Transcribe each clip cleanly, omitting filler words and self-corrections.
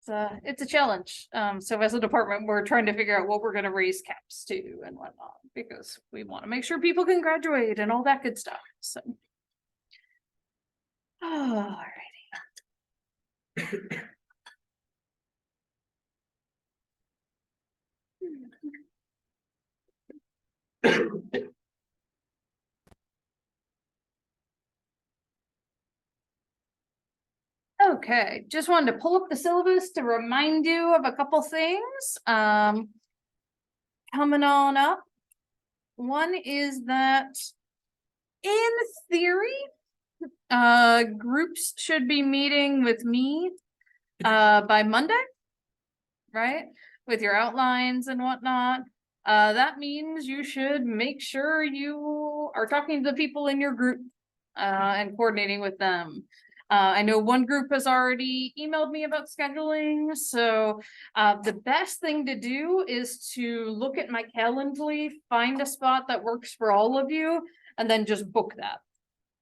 it's a challenge. So as a department, we're trying to figure out what we're going to raise caps to and whatnot, because we want to make sure people can graduate and all that good stuff. So, all righty. Okay, just wanted to pull up the syllabus to remind you of a couple things. Coming on up. One is that in theory, groups should be meeting with me by Monday, right? With your outlines and whatnot. That means you should make sure you are talking to the people in your group and coordinating with them. I know one group has already emailed me about scheduling, so the best thing to do is to look at my Calendly, find a spot that works for all of you, and then just book that.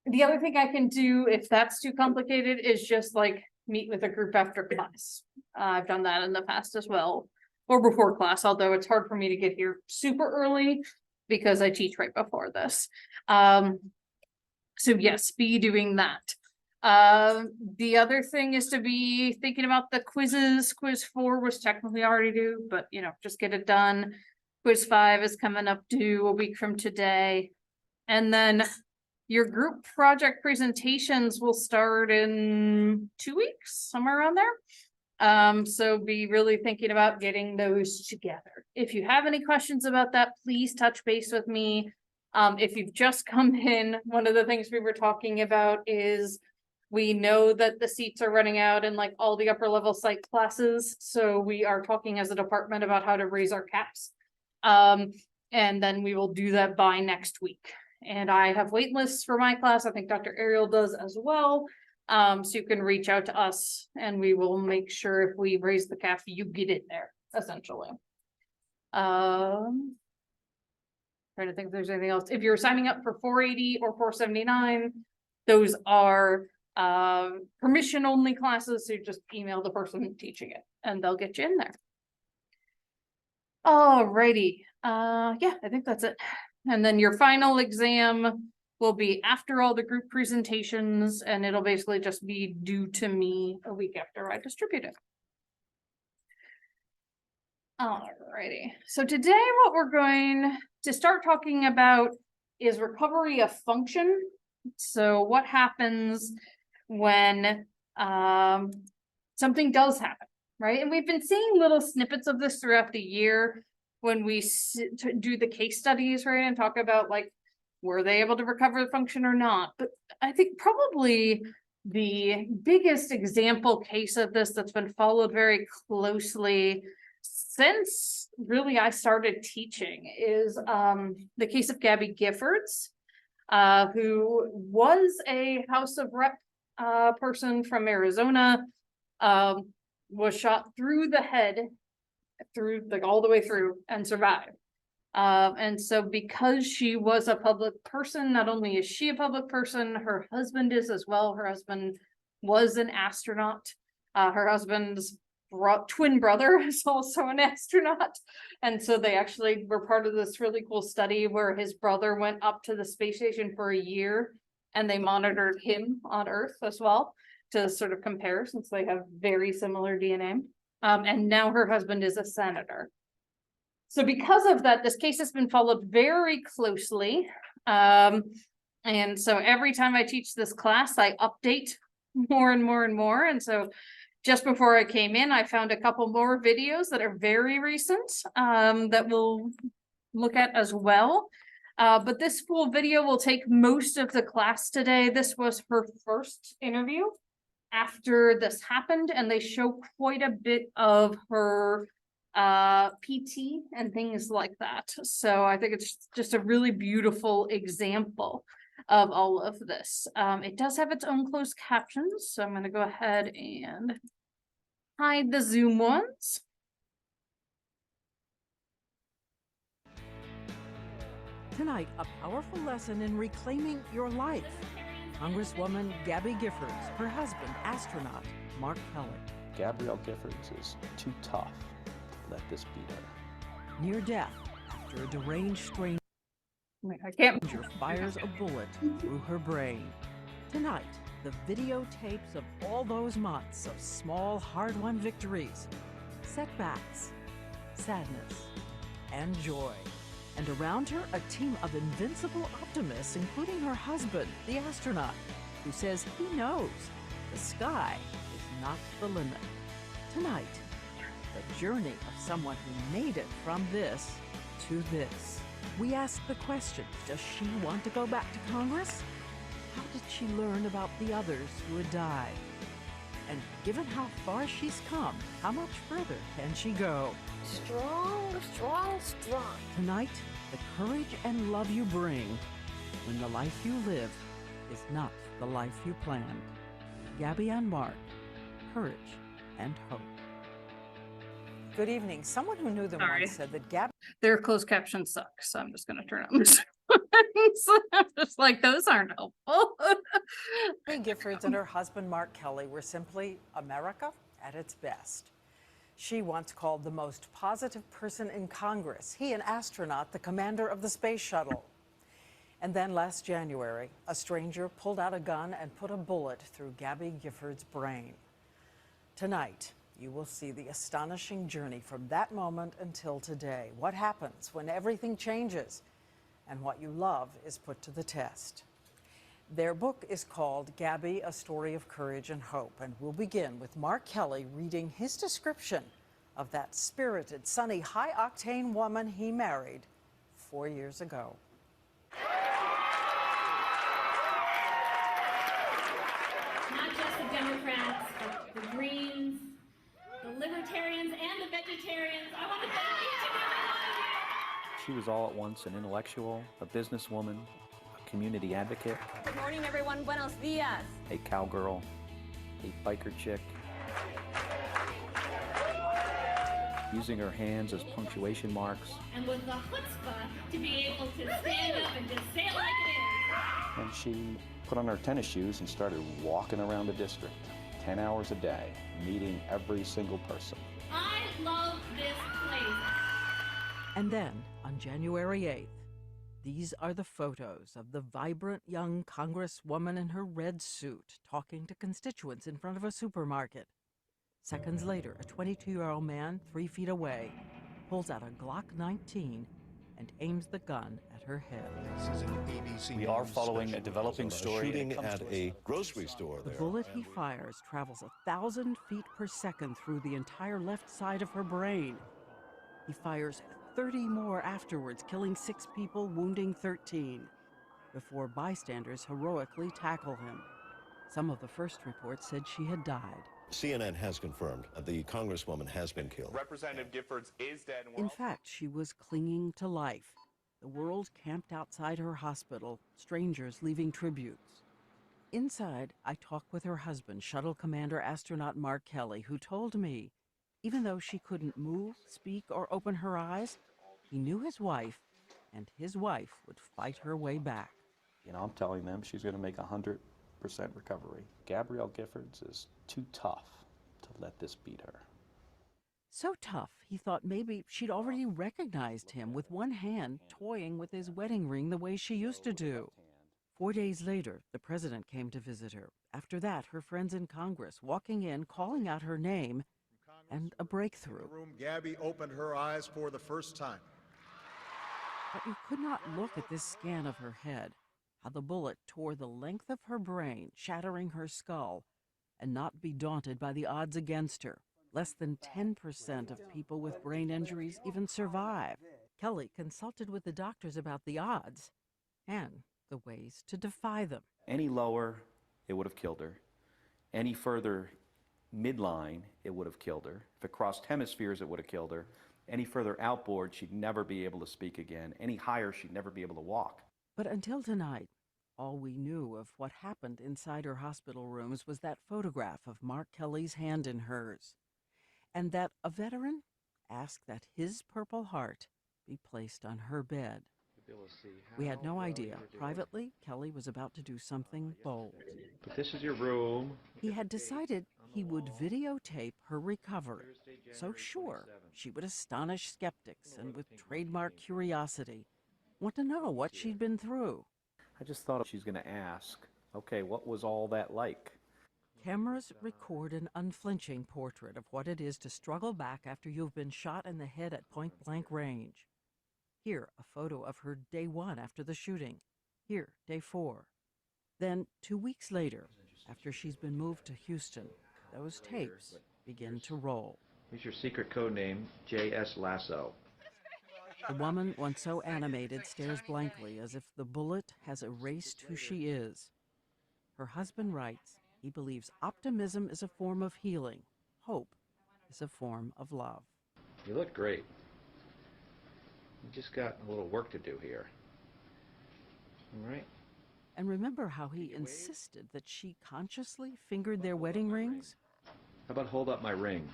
The other thing I can do, if that's too complicated, is just like meet with a group after class. I've done that in the past as well, or before class, although it's hard for me to get here super early because I teach right before this. So yes, be doing that. The other thing is to be thinking about the quizzes. Quiz 4 was technically already due, but you know, just get it done. Quiz 5 is coming up due a week from today. And then your group project presentations will start in 2 weeks, somewhere around there. So be really thinking about getting those together. If you have any questions about that, please touch base with me. If you've just come in, one of the things we were talking about is we know that the seats are running out in like all the upper level psych classes. So we are talking as a department about how to raise our caps. And then we will do that by next week. And I have wait lists for my class. I think Dr. Ariel does as well. So you can reach out to us and we will make sure if we raise the cap, you get it there, essentially. Trying to think if there's anything else. If you're signing up for 480 or 479, those are permission only classes. So you just email the person teaching it and they'll get you in there. Alrighty. Yeah, I think that's it. And then your final exam will be after all the group presentations, and it'll basically just be due to me a week after I distribute it. Alrighty. So today what we're going to start talking about is recovery of function. So what happens when something does happen, right? And we've been seeing little snippets of this throughout the year when we do the case studies, right? And talk about like, were they able to recover the function or not? But I think probably the biggest example case of this that's been followed very closely since really I started teaching is the case of Gabby Giffords, who was a House of Rep person from Arizona, was shot through the head, through like all the way through, and survived. And so because she was a public person, not only is she a public person, her husband is as well. Her husband was an astronaut. Her husband's twin brother is also an astronaut. And so they actually were part of this really cool study where his brother went up to the space station for a year and they monitored him on Earth as well to sort of compare, since they have very similar DNA. And now her husband is a senator. So because of that, this case has been followed very closely. And so every time I teach this class, I update more and more and more. And so just before I came in, I found a couple more videos that are very recent that we'll look at as well. But this full video will take most of the class today. This was her first interview after this happened, and they show quite a bit of her PT and things like that. So I think it's just a really beautiful example of all of this. It does have its own closed captions, so I'm going to go ahead and hide the Zoom ones. Tonight, a powerful lesson in reclaiming your life. Congresswoman Gabby Giffords, her husband, astronaut Mark Kelly. Gabrielle Giffords is too tough to let this beat her. Near death after a deranged stranger I can't. fires a bullet through her brain. Tonight, the videotapes of all those months of small, hard-won victories, setbacks, sadness, and joy. And around her, a team of invincible optimists, including her husband, the astronaut, who says he knows the sky is not the limit. Tonight, the journey of someone who made it from this to this. We ask the question, does she want to go back to Congress? How did she learn about the others who had died? And given how far she's come, how much further can she go? Strong, strong, strong. Tonight, the courage and love you bring when the life you live is not the life you planned. Gabby and Mark, Courage and Hope. Good evening. Someone who knew them Sorry. once said that Gabby Their closed captions suck, so I'm just gonna turn on this. I'm just like, those aren't helpful. Giffords and her husband Mark Kelly were simply America at its best. She once called the most positive person in Congress, he an astronaut, the commander of the space shuttle. And then last January, a stranger pulled out a gun and put a bullet through Gabby Giffords' brain. Tonight, you will see the astonishing journey from that moment until today. What happens when everything changes and what you love is put to the test. Their book is called Gabby, A Story of Courage and Hope, and we'll begin with Mark Kelly reading his description of that spirited, sunny, high-octane woman he married 4 years ago. Not just the Democrats, but the Greens, the Libertarians, and the Vegetarians. I want to thank each and every one of you. She was all at once an intellectual, a businesswoman, a community advocate, Good morning, everyone. Buenos dias. a cowgirl, a biker chick, using her hands as punctuation marks, And with the chutzpah to be able to stand up and just say it like it is. and she put on her tennis shoes and started walking around the district 10 hours a day, meeting every single person. I love this place. And then, on January 8th, these are the photos of the vibrant young Congresswoman in her red suit talking to constituents in front of a supermarket. Seconds later, a 22-year-old man 3 feet away pulls out a Glock 19 and aims the gun at her head. This is an ABC We are News following a special developing on a story. shooting It comes at to us a from grocery store The there. bullet he fires travels 1,000 feet per second through the entire left side of her brain. He fires 30 more afterwards, killing 6 people, wounding 13, before bystanders heroically tackle him. Some of the first reports said she had died. CNN has confirmed the Congresswoman has been killed. Representative Giffords is dead. And we're In also- fact, she was clinging to life. The world camped outside her hospital, strangers leaving tributes. Inside, I talked with her husband, Shuttle Commander astronaut Mark Kelly, who told me, even though she couldn't move, speak, or open her eyes, he knew his wife, and his wife would fight her way back. You know, I'm telling them she's going to make 100% recovery. Gabrielle Giffords is too tough to let this beat her. So tough, he thought maybe she'd already recognized him with one hand toying with his wedding ring the way she used to do. 4 days later, the president came to visit her. After that, her friends in Congress walking in, calling out her name, and a breakthrough. Room, Gabby opened her eyes for the first time. But you could not look at this scan of her head, how the bullet tore the length of her brain, shattering her skull, and not be daunted by the odds against her. Less than 10% of people with brain injuries even survive. Kelly consulted with the doctors about the odds and the ways to defy them. Any lower, it would have killed her. Any further midline, it would have killed her. If it crossed hemispheres, it would have killed her. Any further outboard, she'd never be able to speak again. Any higher, she'd never be able to walk. But until tonight, all we knew of what happened inside her hospital rooms was that photograph of Mark Kelly's hand in hers, and that a veteran asked that his Purple Heart be placed on her bed. We had no idea. Privately, Kelly was about to do something bold. But this is your room. He had decided he would videotape her recovery. So sure, she would astonish skeptics and with trademark curiosity want to know what she'd been through. I just thought she's going to ask, okay, what was all that like? Cameras record an unflinching portrait of what it is to struggle back after you've been shot in the head at point-blank range. Here, a photo of her day 1 after the shooting. Here, day 4. Then, 2 weeks later, after she's been moved to Houston, those tapes begin to roll. Here's your secret code name, J.S. Lasso. The woman, once so animated, stares blankly as if the bullet has erased who she is. Her husband writes he believes optimism is a form of healing. Hope is a form of love. You look great. You just got a little work to do here. All right? And remember how he insisted that she consciously fingered their wedding rings? How about hold up my ring?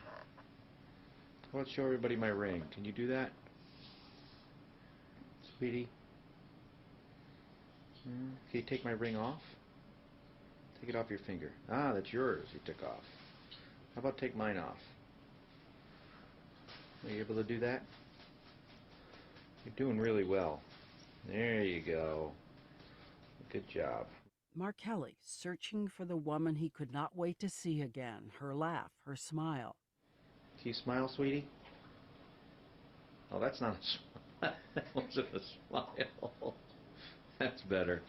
How about show everybody my ring? Can you do that? Sweetie? Can you take my ring off? Take it off your finger. Ah, that's yours you took off. How about take mine off? Are you able to do that? You're doing really well. There you go. Good job. Mark Kelly, searching for the woman he could not wait to see again, her laugh, her smile. Can you smile, sweetie? Oh, that's not a smile. That wasn't a smile. That's better.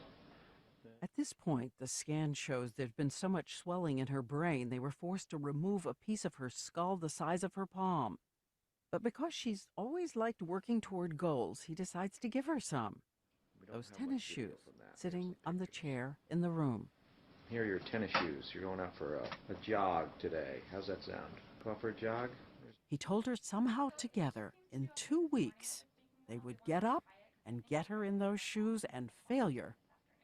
At this point, the scan shows there'd been so much swelling in her brain they were forced to remove a piece of her skull the size of her palm. But because she's always liked working toward goals, he decides to give her some. Those tennis shoes sitting on the chair in the room. Here are your tennis shoes. You're going out for a jog today. How's that sound? Go out for a jog? He told her somehow together, in 2 weeks, they would get up and get her in those shoes, and failure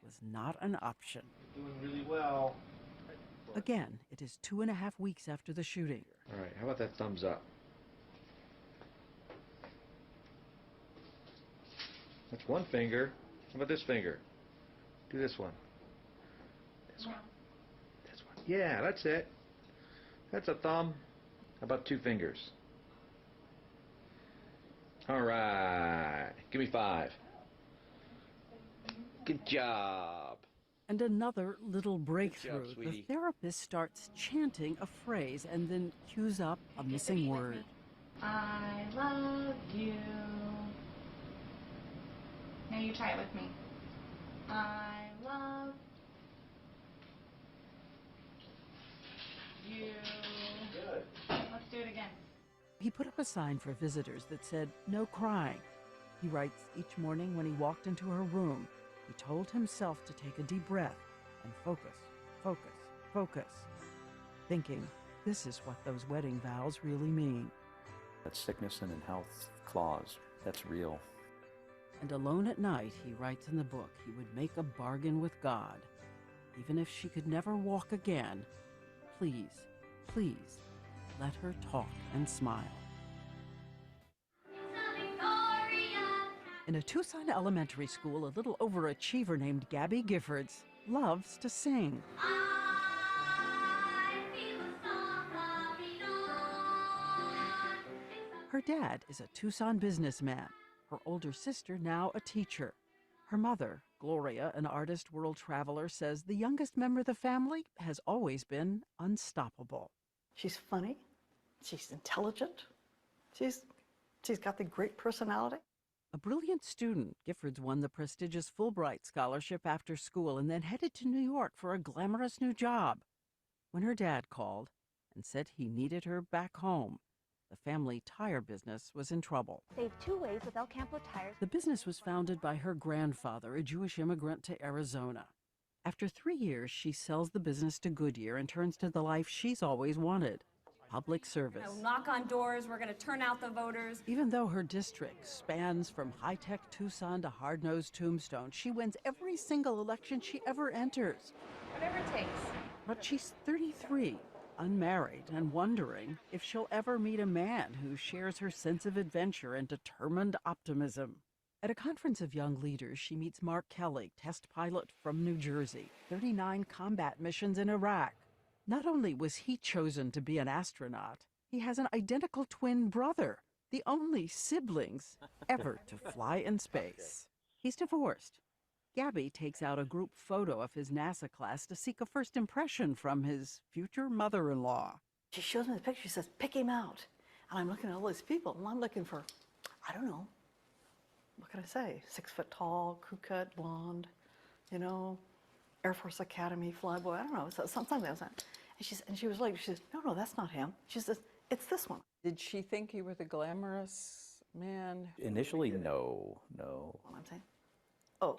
was not an option. You're doing really well. Again, it is 2.5 weeks after the shooting. All right, how about that thumbs up? That's one finger. How about this finger? Do this one. This one. This one. Yeah, that's it. That's a thumb. How about 2 fingers? All right. Give me 5. Good job. And another little breakthrough. The sweetie. therapist starts chanting a phrase and then cues up a missing word. I love you. Now you try it with me. I love you. Good. Let's do it again. He put up a sign for visitors that said, "No crying." He writes each morning when he walked into her room, he told himself to take a deep breath and focus, focus, focus, thinking this is what those wedding vows really mean. That sickness and in health clause, that's real. And alone at night, he writes in the book, he would make a bargain with God. Even if she could never walk again, please, please, let her talk and smile. In a Tucson elementary school, a little overachiever named Gabby Giffords loves to sing. Her dad is a Tucson businessman. Her older sister, now a teacher. Her mother, Gloria, an artist world traveler, says the youngest member of the family has always been unstoppable. She's funny, she's intelligent, she's got the great personality. A brilliant student, Giffords won the prestigious Fulbright scholarship after school and then headed to New York for a glamorous new job. When her dad called and said he needed her back home, the family tire business was in trouble. Save 2 ways with El Campo tires. The business was founded by her grandfather, a Jewish immigrant to Arizona. After 3 years, she sells the business to Goodyear and turns to the life she's always wanted, public service. We'll knock on doors, we're going to turn out the voters. Even though her district spans from high-tech Tucson to hard-nosed Tombstone, she wins every single election she ever enters. Whatever it takes. But she's 33, unmarried, and wondering if she'll ever meet a man who shares her sense of adventure and determined optimism. At a conference of young leaders, she meets Mark Kelly, test pilot from New Jersey, 39 combat missions in Iraq. Not only was he chosen to be an astronaut, he has an identical twin brother, the only siblings ever to fly in space. He's divorced. Gabby takes out a group photo of his NASA class to seek a first impression from his future mother-in-law. She shows me the picture. She says, pick him out. And I'm looking at all these people, and I'm looking for, I don't know, what can I say? 6 foot tall, crew cut, blonde, you know, Air Force Academy flyboy. I don't know, something like that. And she was like, she says, no, that's not him. She says, it's this one. Did she think you were the glamorous man? Initially, no. What I'm saying? Oh,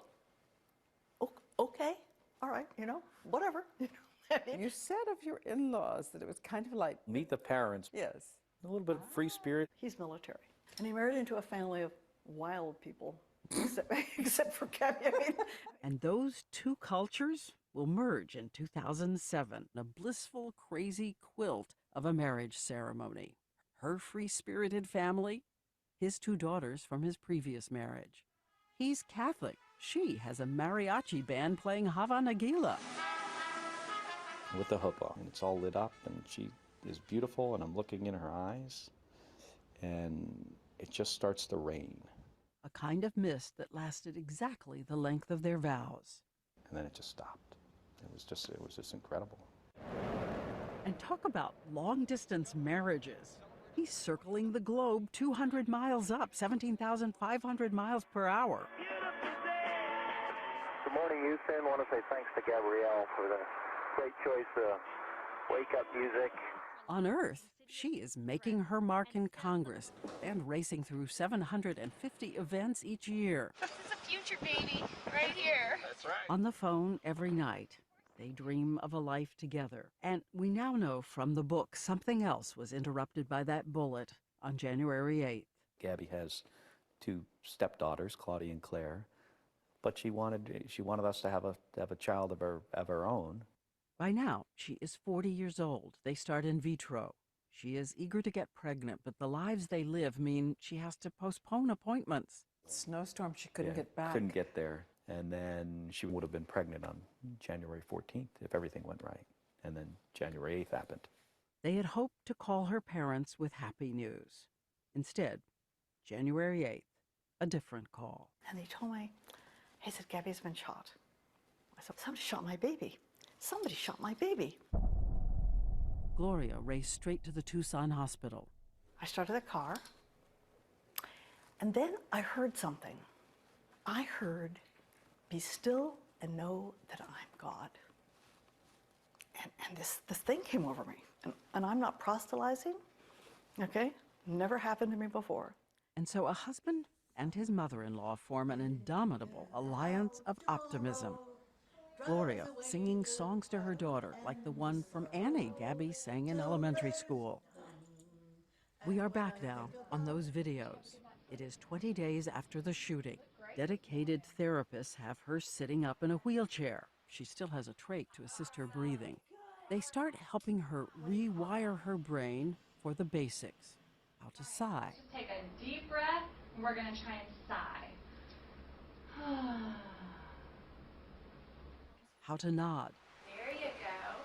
okay, all right, you know, whatever. You said of your in-laws that it was kind of like, Meet the parents. yes. A little bit of free spirit. He's military. And he married into a family of wild people, except for Gabby. I mean, And those two cultures will merge in 2007, a blissful, crazy quilt of a marriage ceremony. Her free-spirited family, his 2 daughters from his previous marriage. He's Catholic. She has a mariachi band playing Hava Nagila. With the chuppah, and it's all lit up, and she is beautiful, and I'm looking in her eyes, and it just starts to rain. A kind of mist that lasted exactly the length of their vows. And then it just stopped. It was just incredible. And talk about long-distance marriages. He's circling the globe 200 miles up, 17,500 miles per hour. Good morning, Houston. I want to say thanks to Gabrielle for the great choice of wake-up music. On Earth, she is making her mark in Congress and racing through 750 events each year. This is a future baby right here. That's right. On the phone every night, they dream of a life together. And we now know from the book something else was interrupted by that bullet on January 8th. Gabby has 2 stepdaughters, Claudia and Claire, but she wanted us to have a child of her own. By now, she is 40 years old. They start in vitro. She is eager to get pregnant, but the lives they live mean she has to postpone appointments. Snowstorm, she couldn't Yeah, get back. Couldn't get there. And then she would have been pregnant on January 14th if everything went right. And then January 8th happened. They had hoped to call her parents with happy news. Instead, January 8th, a different call. and he told me, he said, Gabby's been shot. I said, somebody shot my baby. Somebody shot my baby. Gloria raced straight to the Tucson hospital. I started the car, and then I heard something. I heard, be still and know that I'm God. And this thing came over me. And I'm not proselytizing, okay? Never happened to me before. And so a husband and his mother-in-law form an indomitable alliance of optimism. Gloria singing songs to her daughter, like the one from Annie Gabby sang in elementary school. We are back now on those videos. It is 20 days after the shooting. Dedicated therapists have her sitting up in a wheelchair. She still has a trach to assist her breathing. They start helping her rewire her brain for the basics. How to sigh. Just take a deep breath, and we're going to try and sigh. How to nod. There you go.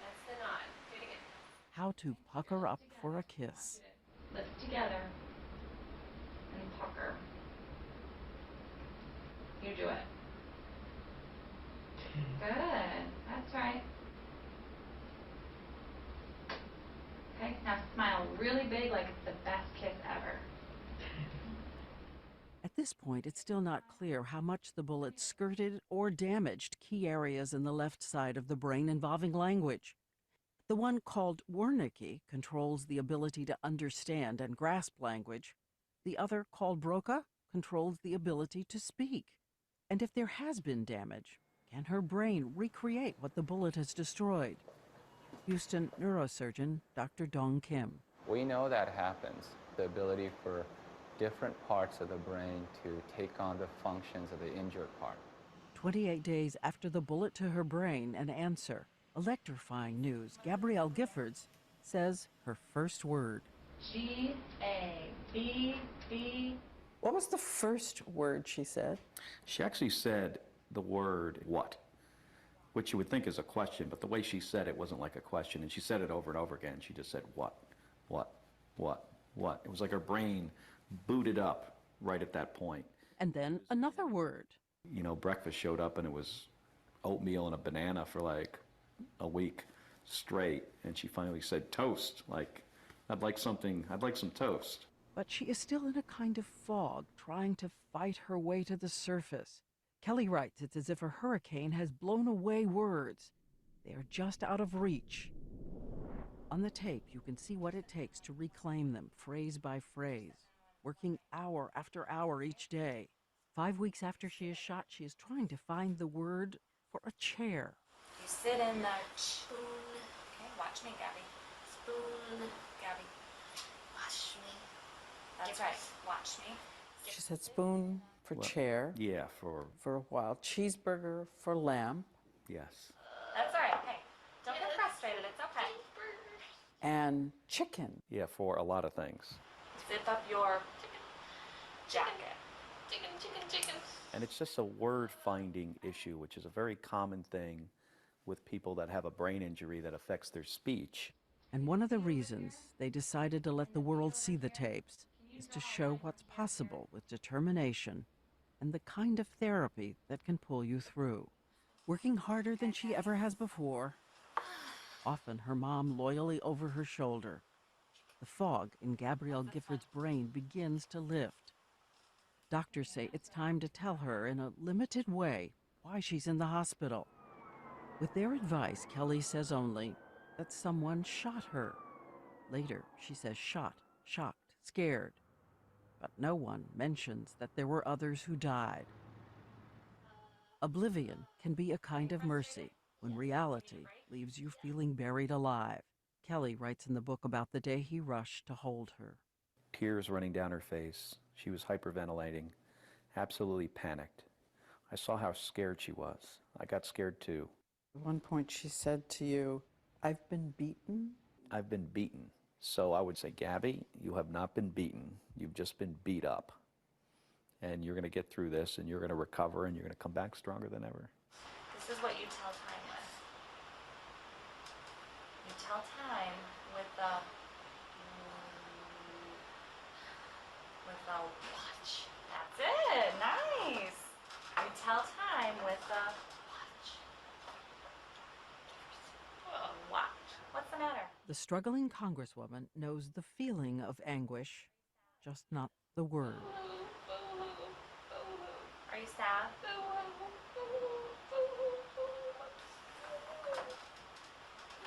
That's the nod. Do it again. How to pucker up for a kiss. Lift together and pucker. You do it. Good. That's right. Okay, now smile really big like it's the best kiss ever. At this point, it's still not clear how much the bullet skirted or damaged key areas in the left side of the brain involving language. The one called Wernicke controls the ability to understand and grasp language. The other, called Broca, controls the ability to speak. And if there has been damage, can her brain recreate what the bullet has destroyed? Houston neurosurgeon Dr. Dong Kim. We know that happens, the ability for different parts of the brain to take on the functions of the injured part. 28 days after the bullet to her brain, an answer. Electrifying news. Gabrielle Giffords says her first word. G-A-B-B. What was the first word she said? She actually said the word what. which you would think is a question, but the way she said it wasn't like a question, and she said it over and over again. She just said, what, what, what, what? It was like her brain booted up right at that point. And then another word. You know, breakfast showed up and it was oatmeal and a banana for like a week straight, and she finally said toast, like, I'd like some toast. But she is still in a kind of fog, trying to fight her way to the surface. Kelly writes it's as if a hurricane has blown away words. They are just out of reach. On the tape, you can see what it takes to reclaim them, phrase by phrase, working hour after hour each day. 5 weeks after she is shot, she is trying to find the word for a chair. You sit in the spoon. Okay, watch me, Gabby. Spoon, Gabby. Watch me. That's right. Watch me. She said spoon for chair. Yeah, For a while. Cheeseburger for lamp. yes. That's all right. Hey, don't get frustrated. It's okay. And chicken. Yeah, for a lot of things. Zip up your jacket. Chicken. And it's just a word-finding issue, which is a very common thing with people that have a brain injury that affects their speech. And one of the reasons they decided to let the world see the tapes is to show what's possible with determination and the kind of therapy that can pull you through. Working harder than she ever has before, often her mom loyally over her shoulder. The fog in Gabrielle Gifford's brain begins to lift. Doctors say it's time to tell her in a limited way why she's in the hospital. With their advice, Kelly says only that someone shot her. Later, she says shot, shocked, scared. But no one mentions that there were others who died. Oblivion can be a kind of mercy when reality leaves you feeling buried alive. Kelly writes in the book about the day he rushed to hold her. Tears running down her face. She was hyperventilating, absolutely panicked. I saw how scared she was. I got scared too. At one point she said to you, "I've been beaten." I've been beaten. So I would say, Gabby, you have not been beaten. You've just been beat up. And you're going to get through this, and you're going to recover, and you're going to come back stronger than ever. This is what you tell time with. You tell time with the watch. That's it. Nice. You tell time with the watch. What's the matter? The struggling congresswoman knows the feeling of anguish, just not the word. Are you sad?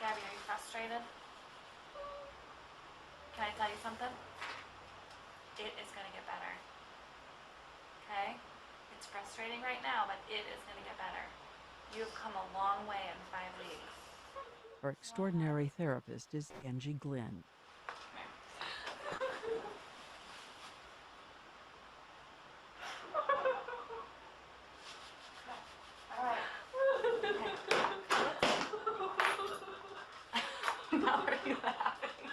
Gabby, are you frustrated? Can I tell you something? It is going to get better. Okay? It's frustrating right now, but it is going to get better. You've come a long way in 5 weeks. Her extraordinary therapist is Angie Glenn. All right. Now are you laughing?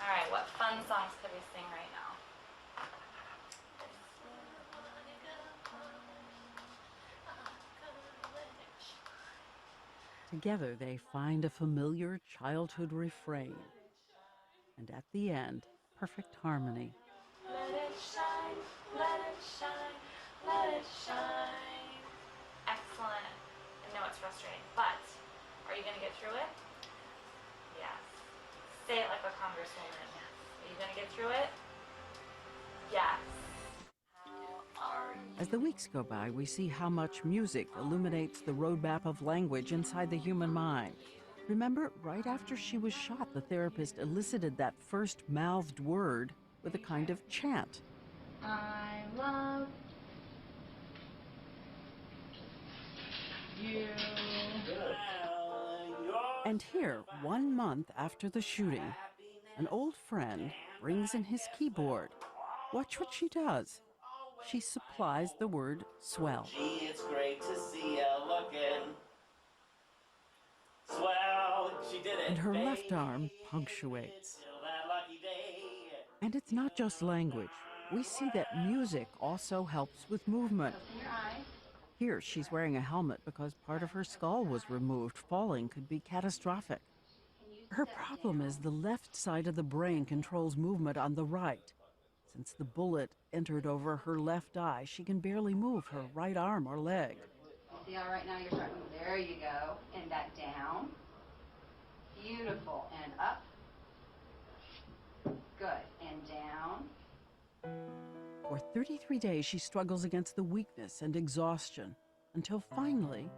All right, what fun songs could we sing right now? Together they find a familiar childhood refrain. And at the end, perfect harmony. Let it shine, let it shine, let it shine. Excellent. I know it's frustrating, but are you going to get through it? Yes. Say it like a congresswoman. Are you going to get through it? Yes. As the weeks go by, we see how much music illuminates the roadmap of language inside the human mind. Remember, right after she was shot, the therapist elicited that first mouthed word with a kind of chant. I love you. And here, 1 month after the shooting, an old friend brings in his keyboard. Watch what she does. She supplies the word swell. Gee, it's great to see you looking swell. She did it. And her baby. left arm punctuates. Till that lucky day. And it's not just language. We see that music also helps with movement. Open your eye. Here, she's wearing a helmet because part of her skull was removed. Falling could be catastrophic. Her problem is the left side of the brain controls movement on the right. Since the bullet entered over her left eye, she can barely move her right arm or leg. See how right now you're starting, there you go, and that down. Beautiful, and up. Good, and down. For 33 days, she struggles against the weakness and exhaustion until finally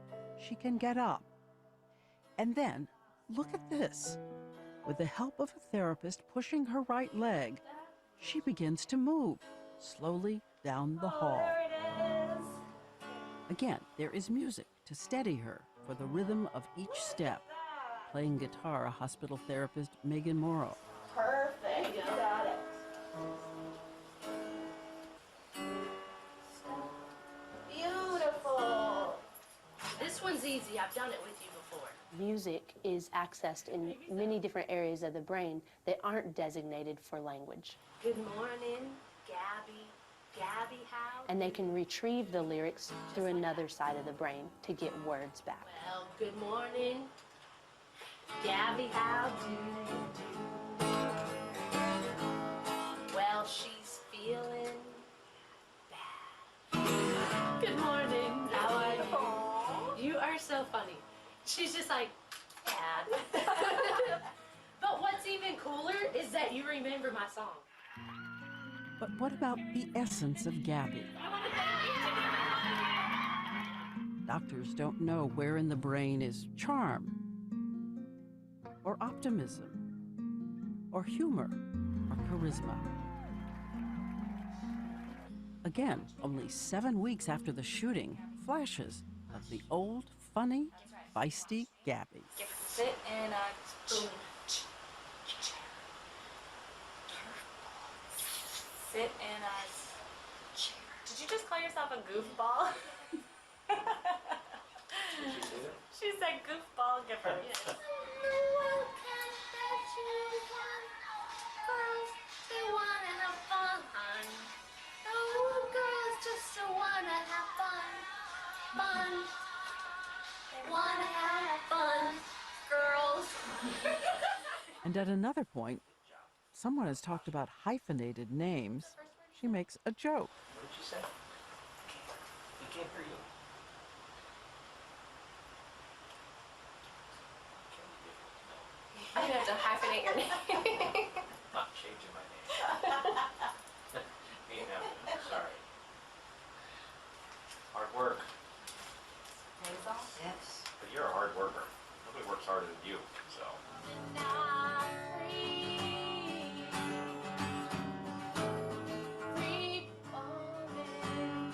she can get up. And then, look at this. With the help of a therapist pushing her right leg, she begins to move slowly down the hall. There it is. Again, there is music to steady her for the rhythm of each step. Playing guitar, a hospital therapist, Megan Morrow. Perfect. You got it. Beautiful. This one's easy. I've done it with you before. Music is accessed in many different areas of the brain that aren't designated for language. Good morning, Gabby. Gabby Howe. And they can retrieve the lyrics through another side of the brain to get words back. Well, good morning, Gabby. How do you do? Well, she's feeling bad. Good morning. How are you? You are so funny. She's just like, bad. But what's even cooler is that you remember my song. But what about the essence of Gabby? Doctors don't know where in the brain is charm, or optimism, or humor, or charisma. Again, only 7 weeks after the shooting, flashes of the old, funny, feisty Gabby. Sit in a boom. Sit in a chair. Did you just call yourself a goofball? She said goofball giver. Yes. And at another point, someone has talked about hyphenated names. She makes a joke. What did you say? We can't hear you. I have to hyphenate your name. Not changing my name. Ain't happening. Sorry. Hard work. Yes. But you're a hard worker. Nobody works harder than you, so.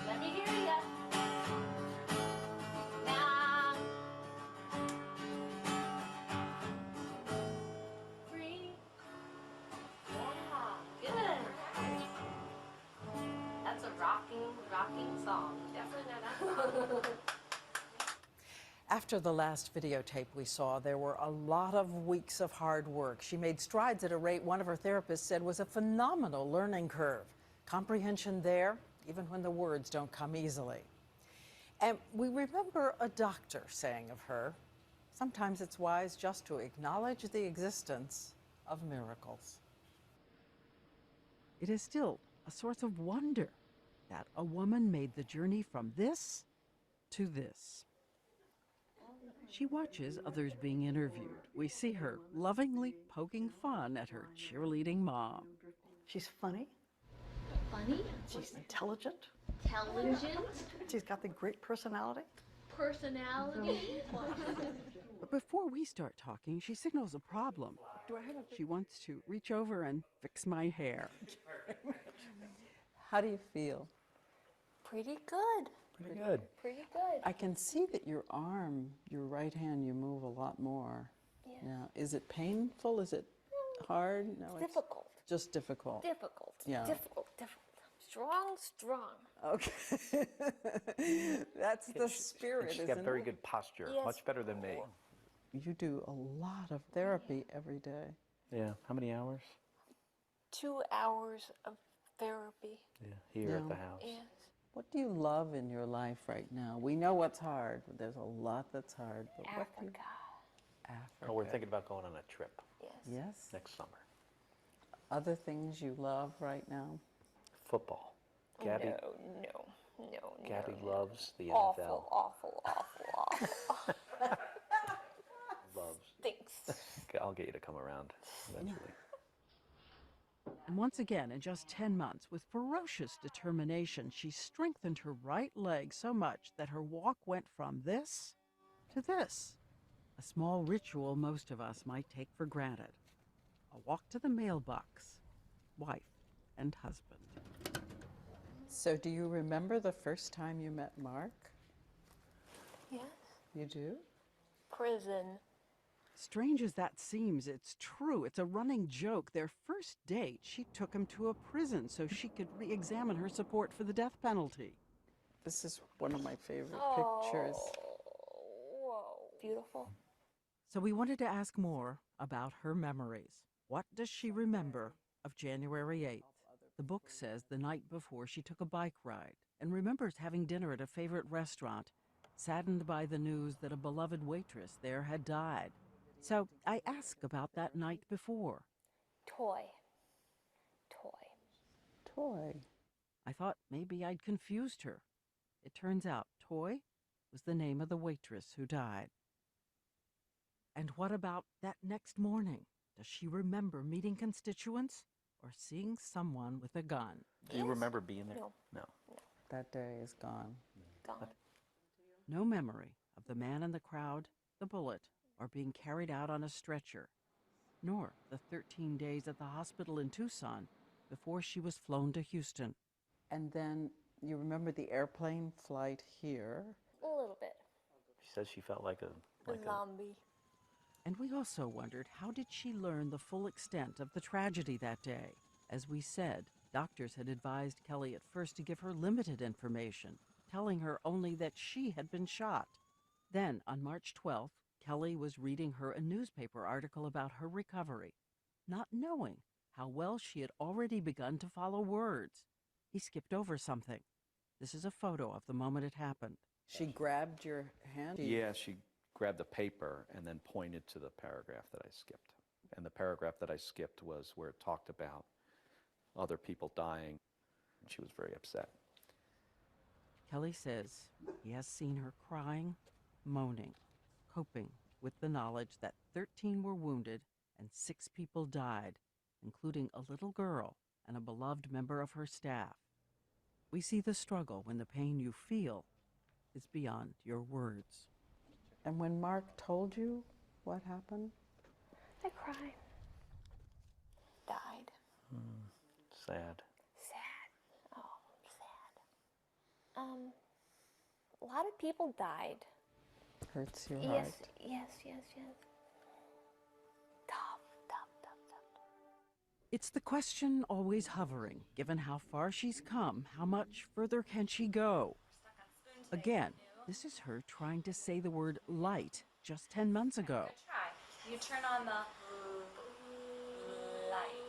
Let me hear ya. Now, free. Yeah, good. That's a rocking song. Definitely know that song. After the last videotape we saw, there were a lot of weeks of hard work. She made strides at a rate one of her therapists said was a phenomenal learning curve. Comprehension there, even when the words don't come easily. And we remember a doctor saying of her, sometimes it's wise just to acknowledge the existence of miracles. It is still a source of wonder that a woman made the journey from this to this. She watches others being interviewed. We see her lovingly poking fun at her cheerleading mom. She's funny. Funny? She's intelligent. Intelligent? She's got the great personality. Personality? But before we start talking, she signals a problem. She wants to reach over and fix my hair. How do you feel? Pretty good. Pretty good. Pretty good. I can see that your arm, your right hand, you move a lot more. Yeah. Now, is it painful? Is it hard? No, it's difficult. just difficult. Difficult. Yeah. Difficult. Strong. Okay. That's the spirit, She's isn't got very it? good posture, Yes. much better than me. You do a lot of therapy every day. Yeah, how many hours? 2 hours of therapy. Yeah, here at the Yeah. house. Yes. What do you love in your life right now? We know what's hard. There's a lot that's hard. But what do you... Africa. Oh, we're thinking about going on a trip. Yes. Next summer. Other things you love right now? Football. Gabby. No. Gabby loves the NFL. Awful. Loves. Thanks. I'll get you to come around eventually. And once again, in just 10 months, with ferocious determination, she strengthened her right leg so much that her walk went from this to this. A small ritual most of us might take for granted. A walk to the mailbox, wife and husband. So do you remember the first time you met Mark? Yes. You do? Prison. Strange as that seems, it's true. It's a running joke. Their first date, she took him to a prison so she could re-examine her support for the death penalty. This is one of my favorite pictures. Whoa. Beautiful. So we wanted to ask more about her memories. What does she remember of January 8th? The book says the night before she took a bike ride and remembers having dinner at a favorite restaurant, saddened by the news that a beloved waitress there had died. So I asked about that night before. Toy. I thought maybe I'd confused her. It turns out Toy was the name of the waitress who died. And what about that next morning? Does she remember meeting constituents or seeing someone with a gun? Do you remember being there? No. That day is gone. Gone. No memory of the man in the crowd, the bullet, or being carried out on a stretcher, nor the 13 days at the hospital in Tucson before she was flown to Houston. And then you remember the airplane flight here. A little bit. She says she felt like a zombie. And we also wondered, how did she learn the full extent of the tragedy that day? As we said, doctors had advised Kelly at first to give her limited information, telling her only that she had been shot. Then, on March 12th, Kelly was reading her a newspaper article about her recovery, not knowing how well she had already begun to follow words. He skipped over something. This is a photo of the moment it happened. She grabbed your hand? Yeah, she grabbed the paper and then pointed to the paragraph that I skipped. And the paragraph that I skipped was where it talked about other people dying. She was very upset. Kelly says he has seen her crying, moaning, coping with the knowledge that 13 were wounded and 6 people died, including a little girl and a beloved member of her staff. We see the struggle when the pain you feel is beyond your words. And when Mark told you what happened? I cried. Died. sad. Oh, sad. A lot of people died. Hurts your heart. Yes. Tough. It's the question always hovering. Given how far she's come, how much further can she go? Again, this is her trying to say the word light just 10 months ago. Try. You turn on the light.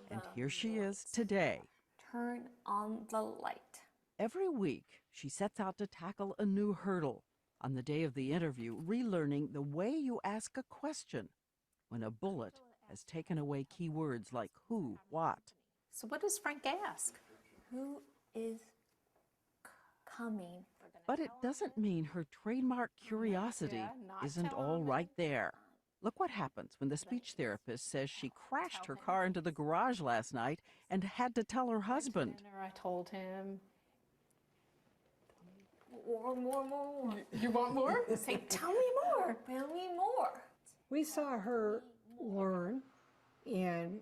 And here she is today. Turn on the light. Every week, she sets out to tackle a new hurdle. On the day of the interview, relearning the way you ask a question when a bullet has taken away key words like who, what. So what does Frank ask? Who is coming? But it doesn't mean her trademark curiosity isn't all right there. Look what happens when the speech therapist says she crashed her car into the garage last night and had to tell her husband. I told him. More. You want more? Say, tell me more. Tell me more. We saw her learn in,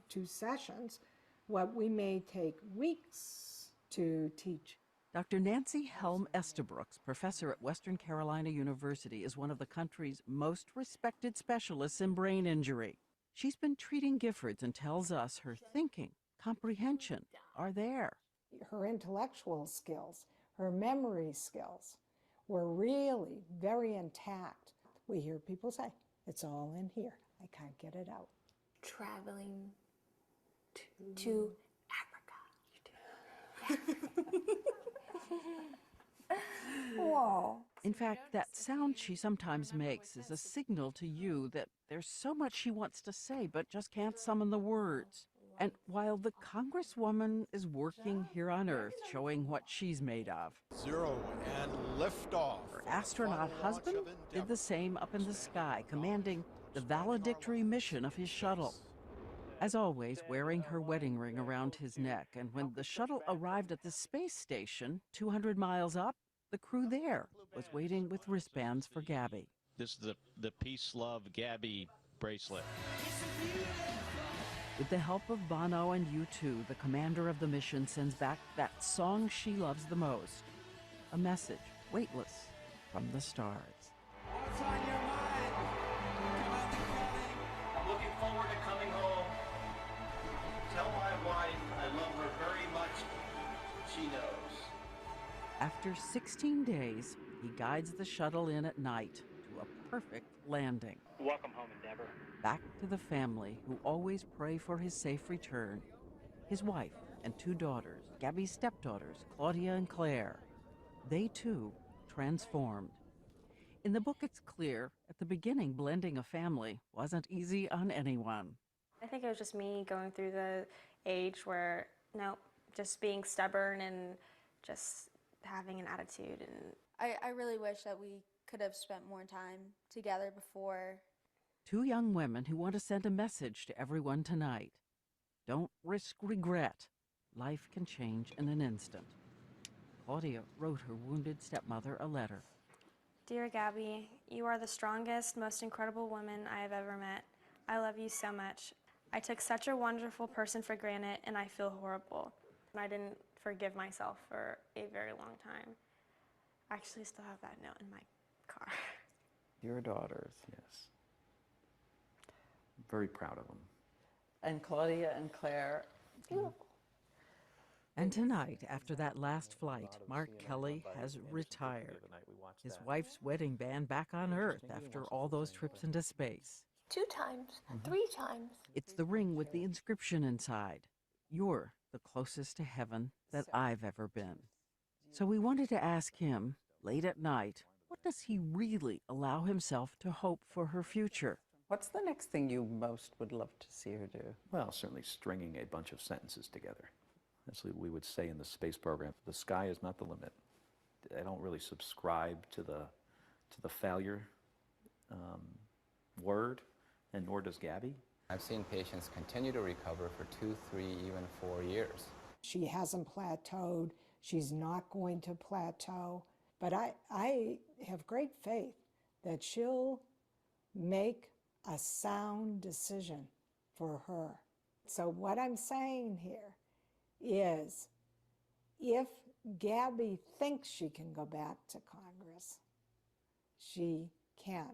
2 sessions what we may take weeks to teach. Dr. Nancy Helm Estabrooks, professor at Western Carolina University, is one of the country's most respected specialists in brain injury. She's been treating Giffords and tells us her thinking, comprehension are there. Her intellectual skills, her memory skills were really very intact. We hear people say, it's all in here. I can't get it out. Traveling to Africa. Whoa. In fact, that sound she sometimes makes is a signal to you that there's so much she wants to say but just can't summon the words. And while the Congresswoman is working here on Earth, showing what she's made of, 0 and liftoff. her astronaut husband did the same up in the sky, commanding the valedictory mission of his shuttle. As always, wearing her wedding ring around his neck, and when the shuttle arrived at the space station, 200 miles up, the crew there was waiting with wristbands for Gabby. This is the Peace Love Gabby bracelet. With the help of Bono and U2, the commander of the mission sends back that song she loves the most, a message, weightless, from the stars. I'm looking forward to coming home. Tell my wife I love her very much. She knows. After 16 days, he guides the shuttle in at night to a perfect landing. Welcome home, Endeavor. Back to the family who always pray for his safe return. His wife and 2 daughters, Gabby's stepdaughters, Claudia and Claire. They too transformed. In the book, it's clear at the beginning, blending a family wasn't easy on anyone. I think it was just me going through the age where, just being stubborn and just having an attitude. And I really wish that we could have spent more time together before. 2 young women who want to send a message to everyone tonight. Don't risk regret. Life can change in an instant. Claudia wrote her wounded stepmother a letter. Dear Gabby, you are the strongest, most incredible woman I have ever met. I love you so much. I took such a wonderful person for granted, and I feel horrible. I didn't forgive myself for a very long time. I actually still have that note in my car. Your daughters. Yes. I'm very proud of them. And Claudia and Claire. Beautiful. And tonight, after that last flight, Mark Kelly has retired. His wife's wedding band back on Earth after all those trips into space. 2 times, 3 times. It's the ring with the inscription inside. You're the closest to heaven that I've ever been. So we wanted to ask him, late at night, what does he really allow himself to hope for her future? What's the next thing you most would love to see her do? Well, certainly stringing a bunch of sentences together. That's what we would say in the space program. The sky is not the limit. I don't really subscribe to the failure word, and nor does Gabby. I've seen patients continue to recover for 2, 3, even 4 years. She hasn't plateaued. She's not going to plateau. But I have great faith that she'll make a sound decision for her. So what I'm saying here is, if Gabby thinks she can go back to Congress, she can.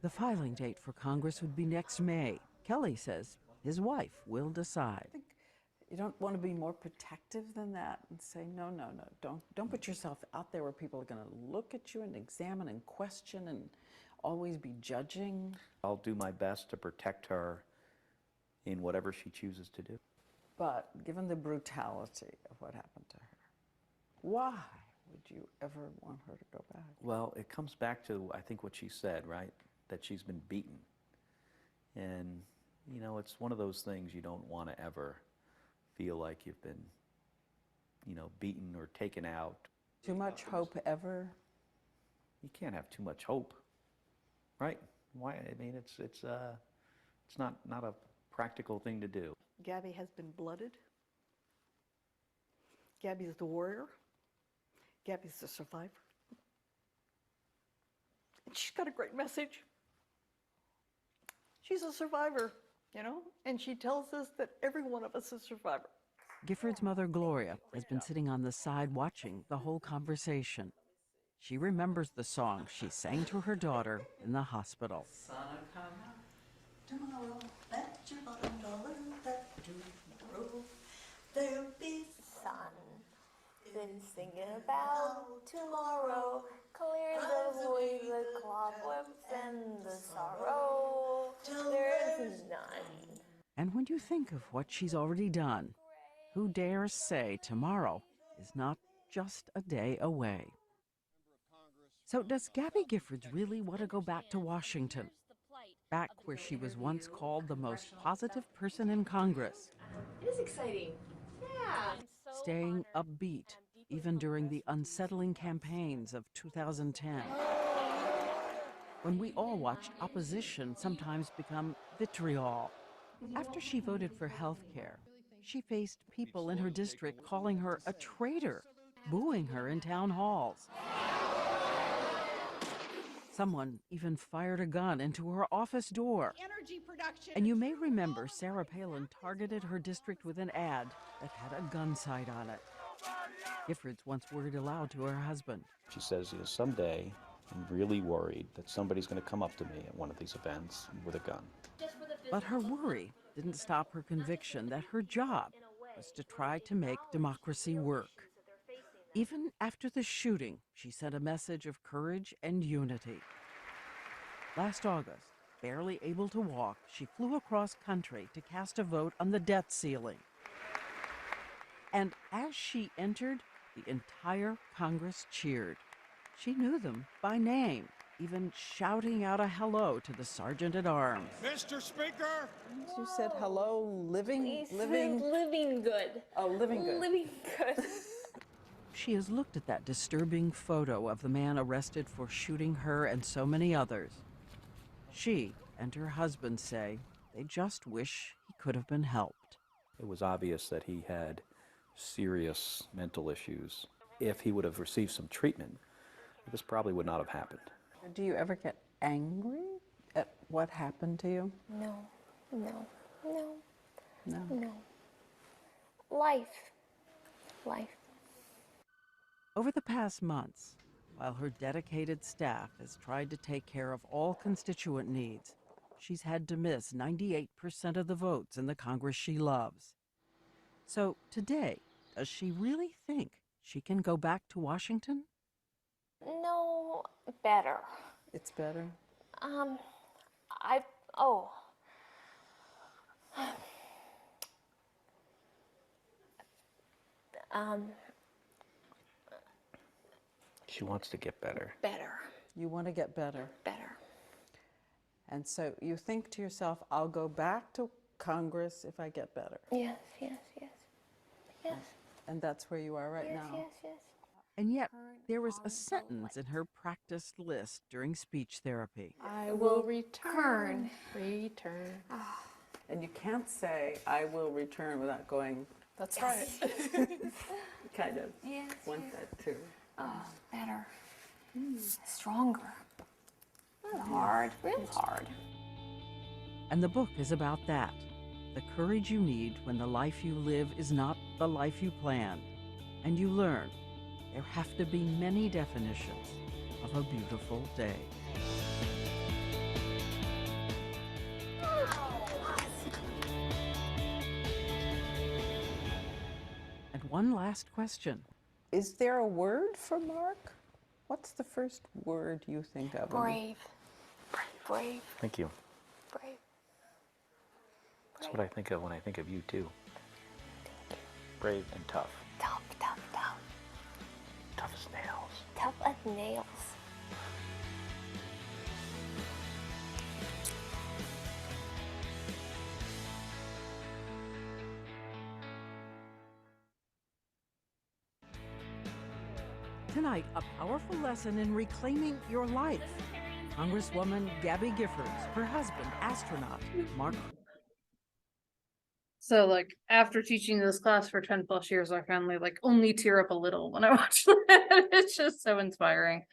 The filing date for Congress would be next May. Kelly says his wife will decide. You don't want to be more protective than that and say, no, don't put yourself out there where people are going to look at you and examine and question and always be judging. I'll do my best to protect her in whatever she chooses to do. But given the brutality of what happened to her, why would you ever want her to go back? Well, it comes back to, I think, what she said, right? That she's been beaten. And, it's one of those things you don't want to ever feel like you've been, beaten or taken out. Too much hope ever? You can't have too much hope, right? Why? I mean, it's not a practical thing to do. Gabby has been blooded. Gabby's the warrior. Gabby's the survivor. And she's got a great message. She's a survivor, and she tells us that every one of us is a survivor. Gifford's mother, Gloria, has been sitting on the side watching the whole conversation. She remembers the song she sang to her daughter in the hospital. Tomorrow, let your bottom dollar, that tomorrow, there'll be sun. Been singing about tomorrow, clear the void, the cobwebs and the sorrow. There is none. And when you think of what she's already done, who dares say tomorrow is not just a day away. So does Gabby Giffords really want to go back to Washington? Back where she was once called the most positive person in Congress, It is exciting. Yeah. staying upbeat even during the unsettling campaigns of 2010. When we all watched opposition sometimes become vitriol. After she voted for health care, she faced people in her district calling her a traitor, booing her in town halls. Someone even fired a gun into her office door. And you may remember Sarah Palin targeted her district with an ad that had a gun sight on it. Giffords once worried aloud to her husband. She says, someday I'm really worried that somebody's going to come up to me at one of these events with a gun. But her worry didn't stop her conviction that her job was to try to make democracy work. Even after the shooting, she sent a message of courage and unity. Last August, barely able to walk, she flew across country to cast a vote on the debt ceiling. And as she entered, the entire Congress cheered. She knew them by name, even shouting out a hello to the sergeant at arms. Mr. Speaker! You said hello, living good. Oh, living good. Living good. She has looked at that disturbing photo of the man arrested for shooting her and so many others. She and her husband say they just wish he could have been helped. It was obvious that he had serious mental issues. If he would have received some treatment, this probably would not have happened. Do you ever get angry at what happened to you? No. No. Life. Over the past months, while her dedicated staff has tried to take care of all constituent needs, she's had to miss 98% of the votes in the Congress she loves. So today, does she really think she can go back to Washington? No, better. It's better? She wants to get better. Better. You want to get better? Better. And so you think to yourself, I'll go back to Congress if I get better. Yes. And that's where you are right now. Yes. And yet, there was a sentence in her practiced list during speech therapy. I will return. And you can't say, I will return without going, that's right. Kind of want that too. Better. Stronger. Hard. Real hard. And the book is about that. The courage you need when the life you live is not the life you planned. And you learn there have to be many definitions of a beautiful day. And one last question. Is there a word for Mark? What's the first word you think of? Brave. Brave. Thank you. Brave. That's what I think of when I think of you, too. Brave and tough. Tough. Tough as nails. Tough as nails. Tonight, a powerful lesson in reclaiming your life. Congresswoman Gabby Giffords, her husband, astronaut Mark. So like after teaching this class for 10 plus years, I finally like only tear up a little when I watch that. It's just so inspiring.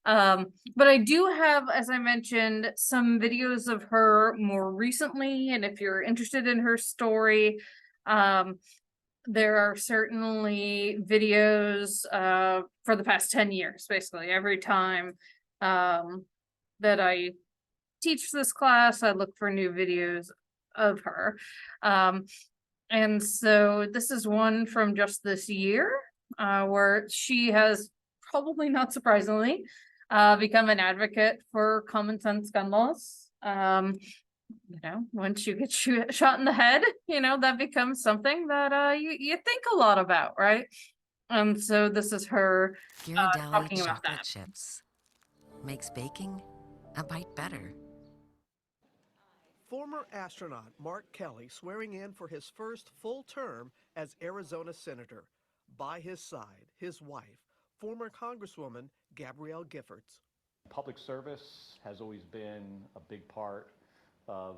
But I do have, as I mentioned, some videos of her more recently. And if you're interested in her story, there are certainly videos for the past 10 years, basically. Every time that I teach this class, I look for new videos of her. And so this is one from just this year, where she has, probably not surprisingly, become an advocate for common sense gun laws. You know, once you get shot in the head, you know, that becomes something that you think a lot about, right? So this is her Ghirardelli talking about chocolate that. chips makes baking a bite better. Former astronaut Mark Kelly swearing in for his first full term as Arizona Senator. By his side, his wife, former Congresswoman Gabrielle Giffords. Public service has always been a big part of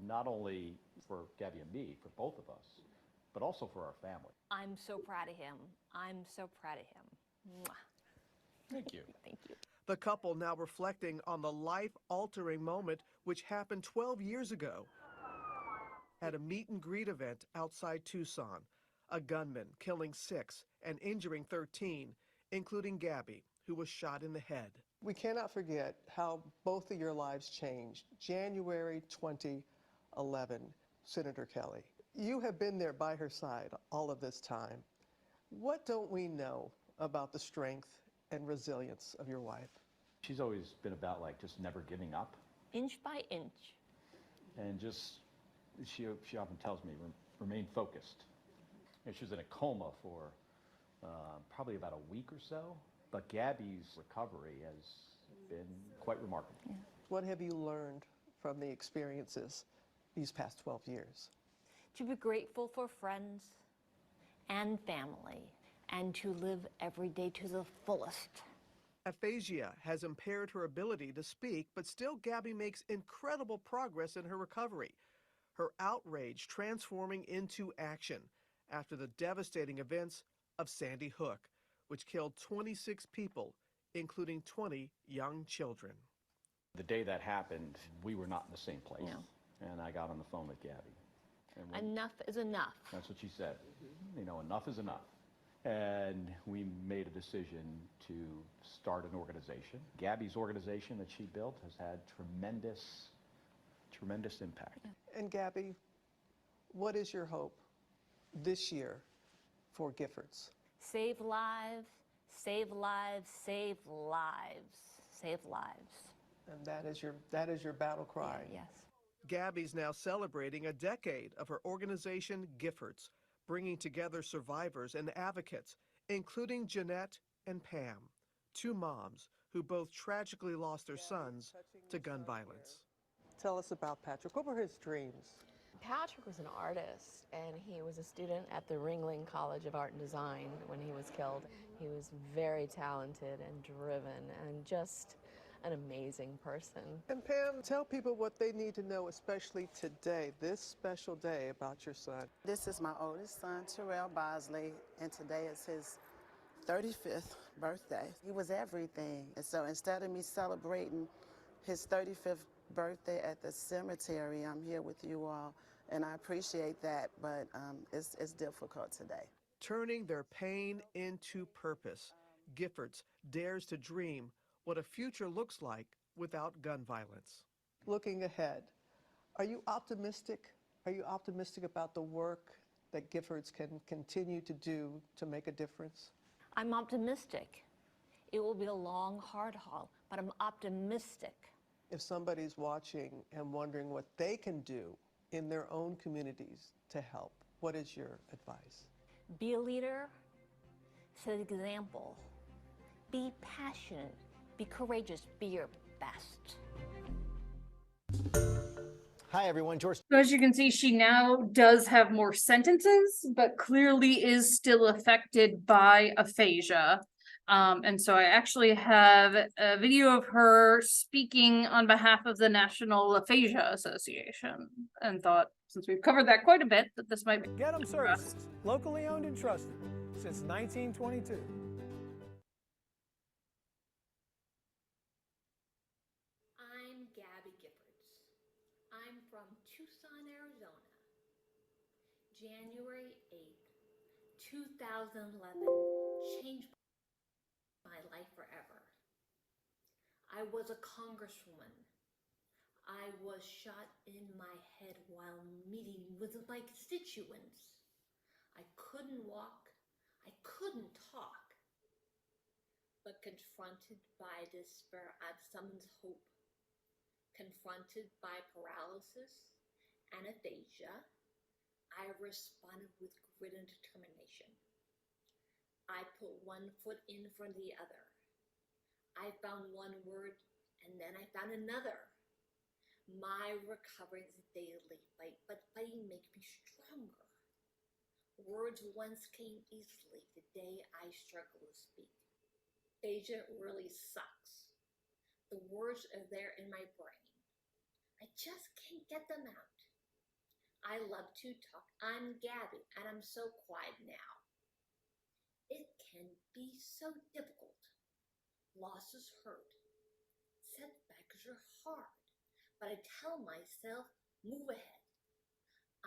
not only for Gabby and me, for both of us, but also for our family. I'm so proud of him. I'm so proud of him. Mwah. Thank you. Thank you. The couple now reflecting on the life-altering moment which happened 12 years ago at a meet and greet event outside Tucson. A gunman killing 6 and injuring 13, including Gabby, who was shot in the head. We cannot forget how both of your lives changed. January 2011, Senator Kelly. You have been there by her side all of this time. What don't we know about the strength and resilience of your wife? She's always been about like just never giving up, Inch by inch. and just she often tells me remain focused. And she was in a coma for probably about a week or so, but Gabby's recovery has been quite remarkable. Yeah. What have you learned from the experiences these past 12 years? To be grateful for friends and family, and to live every day to the fullest. Aphasia has impaired her ability to speak, but still Gabby makes incredible progress in her recovery. Her outrage transforming into action after the devastating events of Sandy Hook, which killed 26 people, including 20 young children. The day that happened, we were not in the same place. No. And I got on the phone with Gabby. And Enough is enough. that's what she said. You know, enough is enough. And we made a decision to start an organization. Gabby's organization that she built has had tremendous impact. And Gabby, what is your hope this year for Giffords? Save lives, save lives, save lives, save lives. And that is your battle cry. Yes. Gabby's now celebrating a decade of her organization, Giffords, bringing together survivors and advocates, including Jeanette and Pam, 2 moms who both tragically lost their sons to gun violence. Tell us about Patrick. What were his dreams? Patrick was an artist, and he was a student at the Ringling College of Art and Design when he was killed. He was very talented and driven and just an amazing person. And Pam, tell people what they need to know, especially today, this special day, about your son. This is my oldest son, Terrell Bosley, and today is his 35th birthday. He was everything. And so instead of me celebrating his 35th birthday at the cemetery, I'm here with you all, and I appreciate that, but it's difficult today. Turning their pain into purpose, Giffords dares to dream what a future looks like without gun violence. Looking ahead, are you optimistic? Are you optimistic about the work that Giffords can continue to do to make a difference? I'm optimistic. It will be a long, hard haul, but I'm optimistic. If somebody's watching and wondering what they can do in their own communities to help, what is your advice? Be a leader, set an example, be passionate, be courageous, be your best. Hi, everyone. George. So as you can see, she now does have more sentences, but clearly is still affected by aphasia. And so I actually have a video of her speaking on behalf of the National Aphasia Association, and thought, since we've covered that quite a bit, that this might be. Get 'em Services, locally owned and trusted since 1922. I'm Gabby Giffords. I'm from Tucson, Arizona. January 8th, 2011 changed my life forever. I was a congresswoman. I was shot in my head while meeting with my constituents. I couldn't walk. I couldn't talk. But confronted by despair, I summoned hope. Confronted by paralysis and aphasia, I responded with grit and determination. I put one foot in front of the other. I found one word and then I found another. My recovery is a daily fight, but fighting makes me stronger. Words once came easily. Today I struggle to speak. Asia really sucks. The words are there in my brain. I just can't get them out. I love to talk. I'm Gabby, and I'm so quiet now. It can be so difficult. Losses hurt. Setbacks are hard. But I tell myself, move ahead.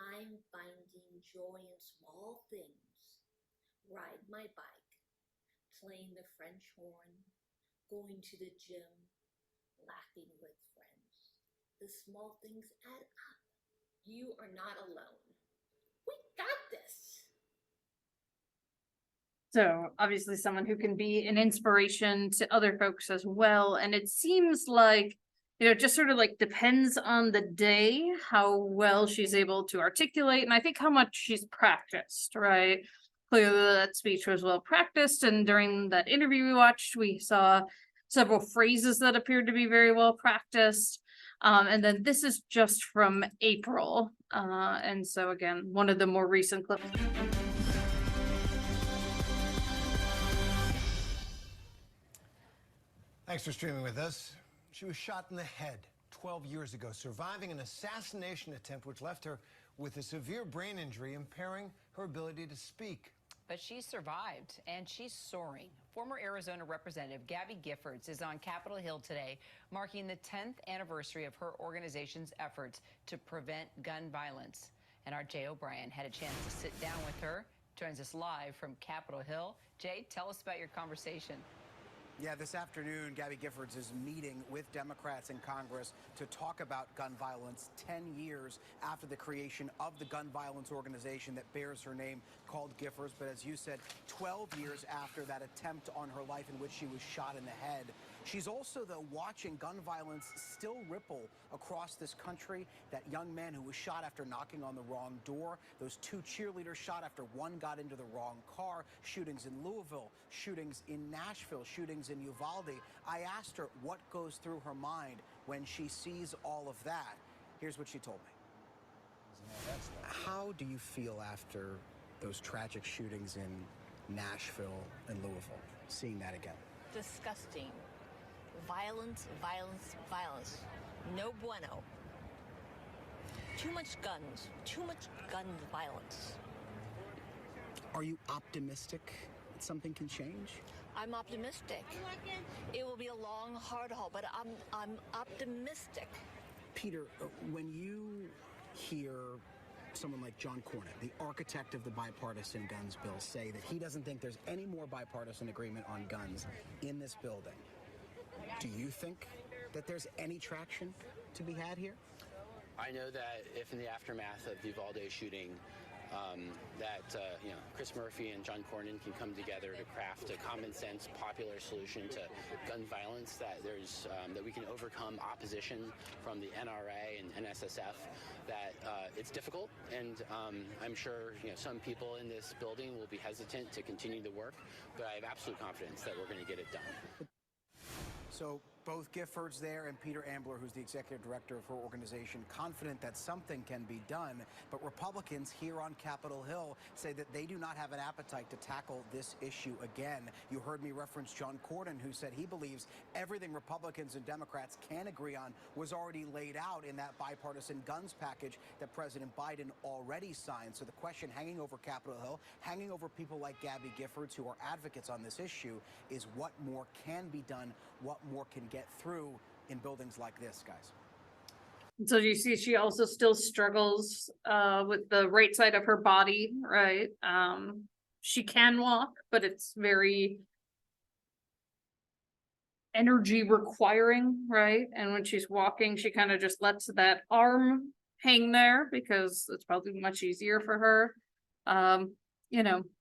I'm finding joy in small things. Ride my bike, playing the French horn, going to the gym, laughing with friends. The small things add up. You are not alone. We got this. So obviously someone who can be an inspiration to other folks as well. And it seems like, you know, it just sort of like depends on the day, how well she's able to articulate. And I think how much she's practiced, right? Clearly that speech was well practiced. And during that interview we watched, we saw several phrases that appeared to be very well practiced. And then this is just from April. And so again, one of the more recent clips. Thanks for streaming with us. She was shot in the head 12 years ago, surviving an assassination attempt which left her with a severe brain injury, impairing her ability to speak. But she survived, and she's soaring. Former Arizona Representative Gabby Giffords is on Capitol Hill today, marking the 10th anniversary of her organization's efforts to prevent gun violence. And our Jay O'Brien had a chance to sit down with her, joins us live from Capitol Hill. Jay, tell us about your conversation. Yeah, this afternoon, Gabby Giffords is meeting with Democrats in Congress to talk about gun violence 10 years after the creation of the gun violence organization that bears her name, called Giffords. But as you said, 12 years after that attempt on her life in which she was shot in the head. She's also, though, watching gun violence still ripple across this country. That young man who was shot after knocking on the wrong door. Those two cheerleaders shot after one got into the wrong car. Shootings in Louisville, shootings in Nashville, shootings in Uvalde. I asked her what goes through her mind when she sees all of that. Here's what she told me. How do you feel after those tragic shootings in Nashville and Louisville, seeing that again? Disgusting. Violence, violence, violence. No bueno. Too much guns. Too much gun violence. Are you optimistic that something can change? I'm optimistic. It will be a long, hard haul, but I'm optimistic. Peter, when you hear someone like John Cornyn, the architect of the bipartisan guns bill, say that he doesn't think there's any more bipartisan agreement on guns in this building, do you think that there's any traction to be had here? I know that if in the aftermath of the Uvalde shooting, Chris Murphy and John Cornyn can come together to craft a common sense, popular solution to gun violence, that there's that we can overcome opposition from the NRA and NSSF. That it's difficult, and I'm sure some people in this building will be hesitant to continue the work, but I have absolute confidence that we're going to get it done. So both Giffords there and Peter Ambler, who's the executive director of her organization, confident that something can be done. But Republicans here on Capitol Hill say that they do not have an appetite to tackle this issue again. You heard me reference John Cornyn, who said he believes everything Republicans and Democrats can agree on was already laid out in that bipartisan guns package that President Biden already signed. So the question hanging over Capitol Hill, hanging over people like Gabby Giffords, who are advocates on this issue, is what more can be done, what more can get through in buildings like this, guys. So you see, she also still struggles with the right side of her body, right? She can walk, but it's very energy requiring, right? And when she's walking, she kind of just lets that arm hang there because it's probably much easier for her.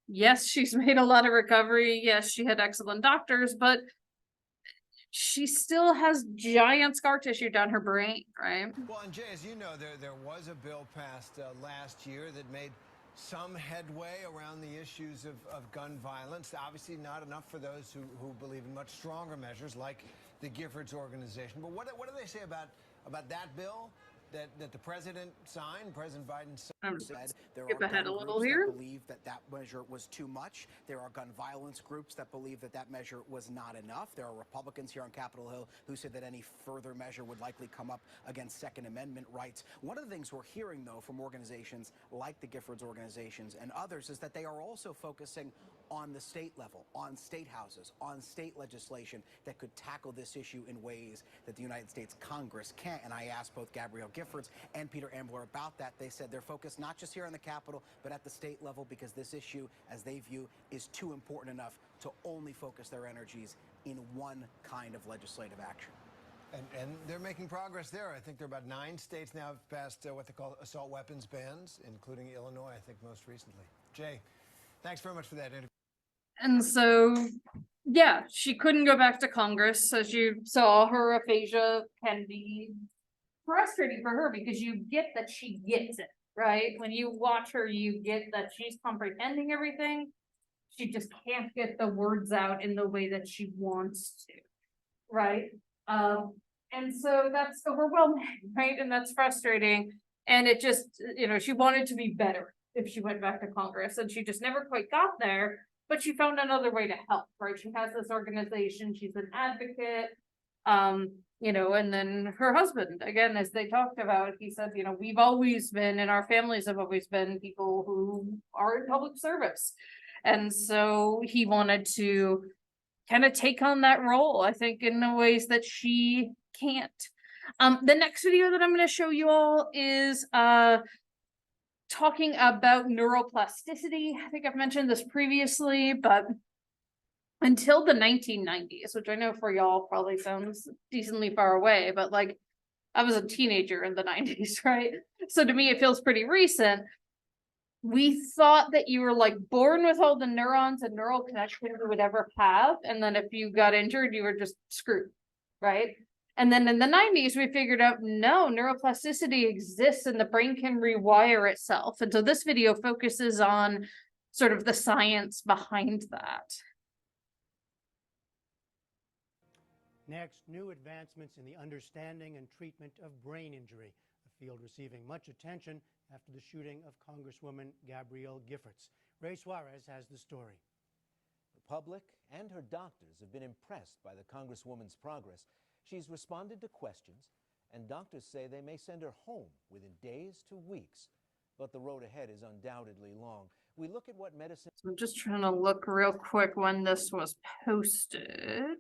Yes, she's made a lot of recovery. Yes, she had excellent doctors, but she still has giant scar tissue down her brain, right? Well, and Jay, as you know, there was a bill passed last year that made some headway around the issues of gun violence. Obviously not enough for those who believe in much stronger measures like the Giffords organization. But what do they say about that bill that the president signed, President Biden said? There Skip are ahead gun a little groups here. that believe that measure was too much. There are gun violence groups that believe that measure was not enough. There are Republicans here on Capitol Hill who said that any further measure would likely come up against Second Amendment rights. One of the things we're hearing, though, from organizations like the Giffords organizations and others is that they are also focusing on the state level, on state houses, on state legislation that could tackle this issue in ways that the United States Congress can't. And I asked both Gabrielle Giffords and Peter Ambler about that. They said they're focused not just here on the Capitol, but at the state level, because this issue, as they view, is too important enough to only focus their energies in one kind of legislative action. And they're making progress there. I think there are about 9 states now have passed what they call assault weapons bans, including Illinois, I think, most recently. Jay, thanks very much for that interview. And so, yeah, she couldn't go back to Congress. As you saw, her aphasia can be frustrating for her because you get that she gets it, right? When you watch her, you get that she's comprehending everything. She just can't get the words out in the way that she wants to, right? And so that's overwhelming, right? And that's frustrating. And it just, she wanted to be better if she went back to Congress, and she just never quite got there. But she found another way to help, right? She has this organization, she's an advocate, and then her husband, again, as they talked about, he said, we've always been, and our families have always been people who are in public service. And so he wanted to kind of take on that role, I think, in the ways that she can't. The next video that I'm going to show you all is, talking about neuroplasticity. I think I've mentioned this previously, but until the 1990s, which I know for y'all probably sounds decently far away, but like I was a teenager in the 90s, right? So to me, it feels pretty recent. We thought that you were like born with all the neurons and neural connections you would ever have. And then if you got injured, you were just screwed, right? And then in the 90s, we figured out, no, neuroplasticity exists and the brain can rewire itself. And so this video focuses on sort of the science behind that. Next, new advancements in the understanding and treatment of brain injury, a field receiving much attention after the shooting of Congresswoman Gabrielle Giffords. Ray Suarez has the story. The public and her doctors have been impressed by the Congresswoman's progress. She's responded to questions, and doctors say they may send her home within days to weeks. But the road ahead is undoubtedly long. We look at what medicine... I'm just trying to look real quick when this was posted.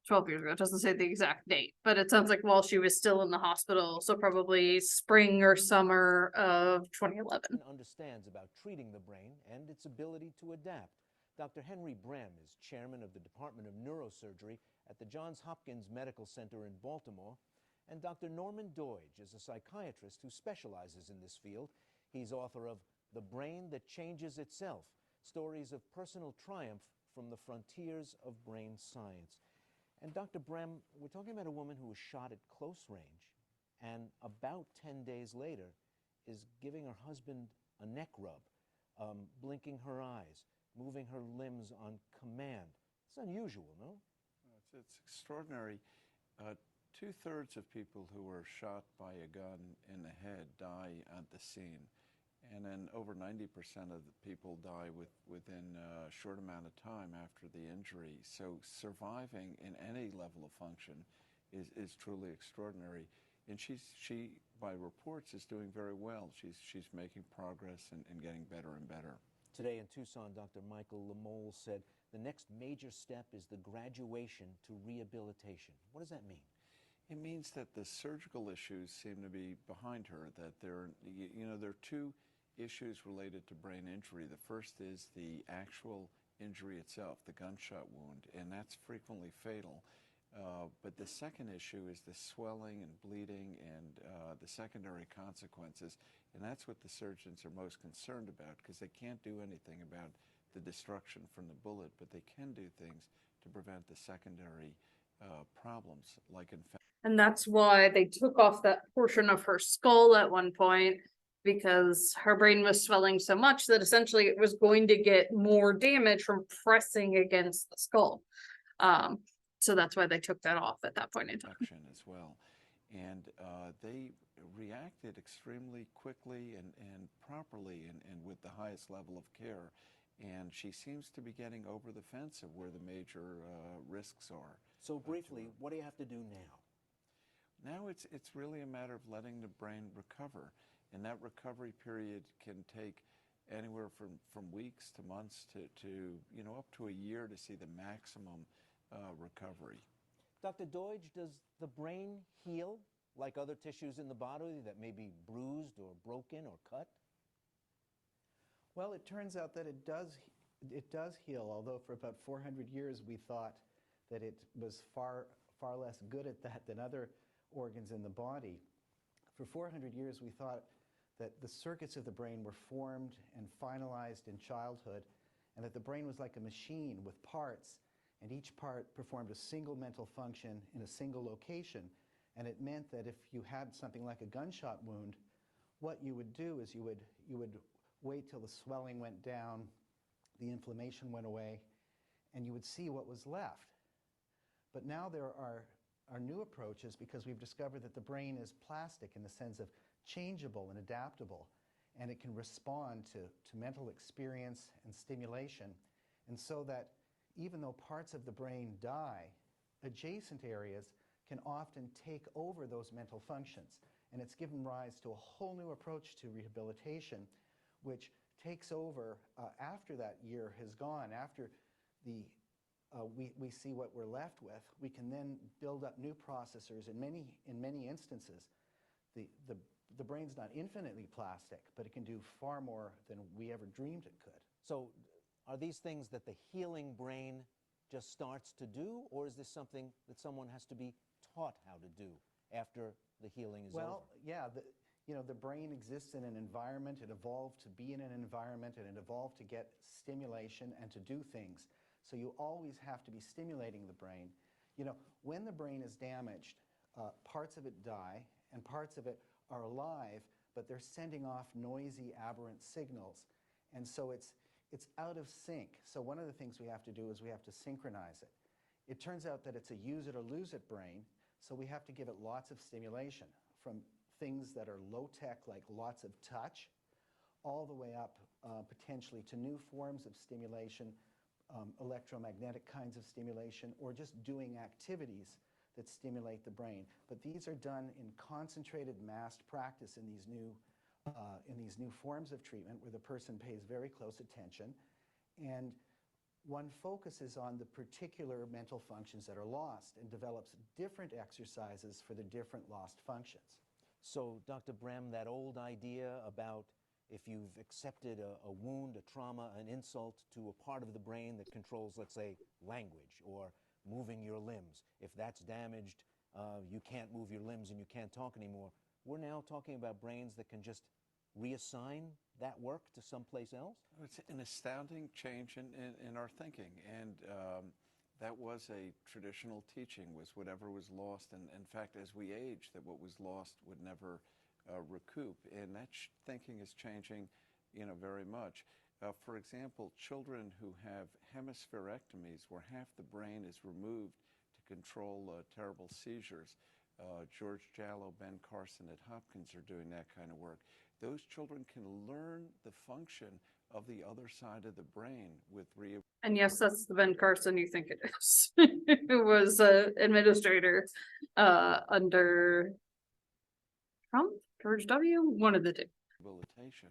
12 years ago. It doesn't say the exact date, but it sounds like while she was still in the hospital, so probably spring or summer of 2011. ...understands about treating the brain and its ability to adapt. Dr. Henry Brehm is chairman of the Department of Neurosurgery at the Johns Hopkins Medical Center in Baltimore, and Dr. Norman Doidge is a psychiatrist who specializes in this field. He's author of The Brain That Changes Itself, Stories of Personal Triumph from the Frontiers of Brain Science. And Dr. Brehm, we're talking about a woman who was shot at close range and about 10 days later is giving her husband a neck rub, blinking her eyes, moving her limbs on command. It's unusual, no? It's extraordinary. 2/3 of people who are shot by a gun in the head die at the scene. And then over 90% of the people die within a short amount of time after the injury. So surviving in any level of function is truly extraordinary. And she, by reports, is doing very well. She's making progress and getting better and better. Today in Tucson, Dr. Michael Lamole said the next major step is the graduation to rehabilitation. What does that mean? It means that the surgical issues seem to be behind her, that there are 2 issues related to brain injury. The first is the actual injury itself, the gunshot wound, and that's frequently fatal. But the second issue is the swelling and bleeding and the secondary consequences. And that's what the surgeons are most concerned about, because they can't do anything about the destruction from the bullet, but they can do things to prevent the secondary problems like infection. And that's why they took off that portion of her skull at one point, because her brain was swelling so much that essentially it was going to get more damage from pressing against the skull. So that's why they took that off at that point in time. Action as well. And they reacted extremely quickly and properly and with the highest level of care. And she seems to be getting over the fence of where the major risks are. So briefly, what do you have to do now? Now it's really a matter of letting the brain recover. And that recovery period can take anywhere from weeks to months to up to a year to see the maximum recovery. Dr. Deutsch, does the brain heal like other tissues in the body that may be bruised or broken or cut? Well, it turns out that it does heal, although for about 400 years we thought that it was far less good at that than other organs in the body. For 400 years we thought that the circuits of the brain were formed and finalized in childhood, and that the brain was like a machine with parts, and each part performed a single mental function in a single location. And it meant that if you had something like a gunshot wound, what you would do is you would wait till the swelling went down, the inflammation went away, and you would see what was left. But now there are new approaches, because we've discovered that the brain is plastic in the sense of changeable and adaptable, and it can respond to mental experience and stimulation. And so that even though parts of the brain die, adjacent areas can often take over those mental functions. And it's given rise to a whole new approach to rehabilitation, which takes over after that year has gone, after we see what we're left with. We can then build up new processors. In many instances, the brain's not infinitely plastic, but it can do far more than we ever dreamed it could. So are these things that the healing brain just starts to do, or is this something that someone has to be taught how to do after the healing is over? Well, yeah, the brain exists in an environment. It evolved to be in an environment, and it evolved to get stimulation and to do things. So you always have to be stimulating the brain. When the brain is damaged, parts of it die and parts of it are alive, but they're sending off noisy, aberrant signals. And so it's out of sync. So one of the things we have to do is we have to synchronize it. It turns out that it's a use it or lose it brain, so we have to give it lots of stimulation, from things that are low-tech, like lots of touch, all the way up potentially to new forms of stimulation, electromagnetic kinds of stimulation, or just doing activities that stimulate the brain. But these are done in concentrated, massed practice in these new forms of treatment, where the person pays very close attention, and one focuses on the particular mental functions that are lost and develops different exercises for the different lost functions. So, Dr. Brehm, that old idea about if you've accepted a wound, a trauma, an insult to a part of the brain that controls, let's say, language or moving your limbs, if that's damaged, you can't move your limbs and you can't talk anymore. We're now talking about brains that can just reassign that work to someplace else? It's an astounding change in our thinking, and that was a traditional teaching, was whatever was lost, and in fact, as we age, that what was lost would never recoup, and that thinking is changing, very much. For example, children who have hemispherectomies, where half the brain is removed to control terrible seizures. George Jallo, Ben Carson at Hopkins are doing that kind of work. Those children can learn the function of the other side of the brain with And yes, that's the Ben Carson you think it is. Who was administrator under Trump, George W., one of the two. Rehabilitation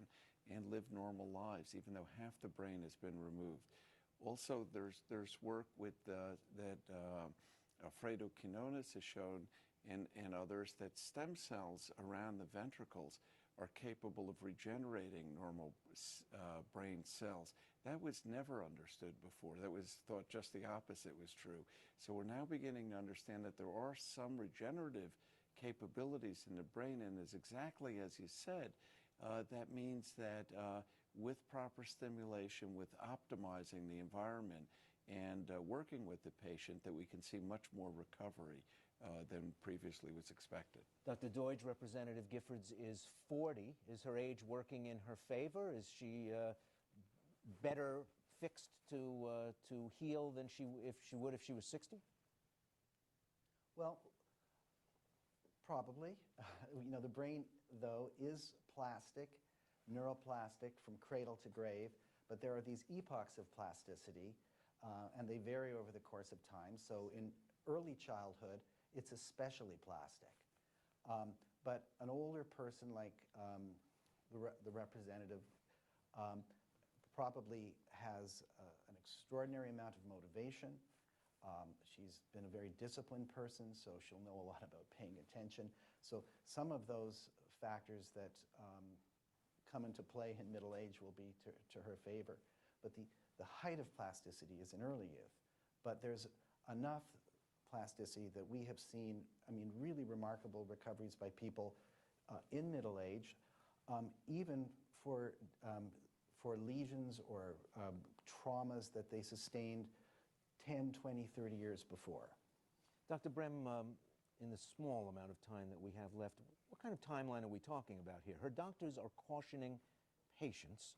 and live normal lives, even though half the brain has been removed. Also, there's work with that Alfredo Quinones has shown, and others, that stem cells around the ventricles are capable of regenerating normal brain cells. That was never understood before. That was thought just the opposite was true. So we're now beginning to understand that there are some regenerative capabilities in the brain, and is exactly as you said. That means that with proper stimulation, with optimizing the environment, and working with the patient, that we can see much more recovery than previously was expected. Dr. Deutsch, Representative Giffords is 40. Is her age working in her favor? Is she better fixed to heal than she would if she was 60? Well, probably. The brain, though, is plastic, neuroplastic from cradle to grave, but there are these epochs of plasticity, and they vary over the course of time. So in early childhood, it's especially plastic. But an older person like the representative probably has an extraordinary amount of motivation. She's been a very disciplined person, so she'll know a lot about paying attention. So some of those factors that come into play in middle age will be to her favor. But the height of plasticity is in early youth. But there's enough plasticity that we have seen, really remarkable recoveries by people in middle age, even for lesions or traumas that they sustained 10, 20, 30 years before. Dr. Brem, in the small amount of time that we have left, what kind of timeline are we talking about here? Her doctors are cautioning patients.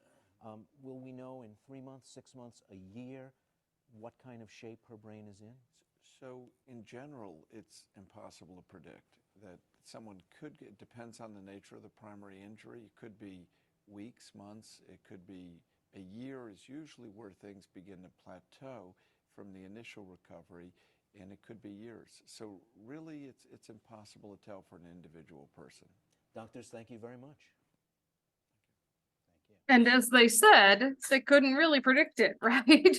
Will we know in 3 months, 6 months, a year, what kind of shape her brain is in? So in general, it's impossible to predict. That someone could get, it depends on the nature of the primary injury. It could be weeks, months, it could be a year is usually where things begin to plateau from the initial recovery, and it could be years. So really, it's impossible to tell for an individual person. Doctors, thank you very much. And as they said, they couldn't really predict it, right?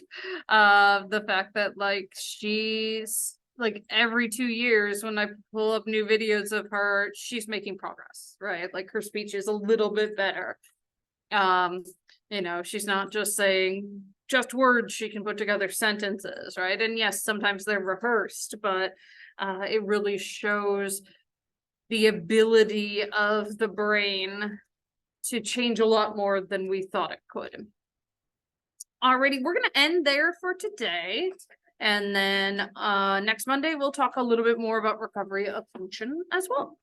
The fact that she's every 2 years when I pull up new videos of her, she's making progress, right? Her speech is a little bit better. She's not just saying just words, she can put together sentences, right? And yes, sometimes they're rehearsed, but it really shows the ability of the brain to change a lot more than we thought it could. Alrighty, we're gonna end there for today. And then next Monday, we'll talk a little bit more about recovery of function as well.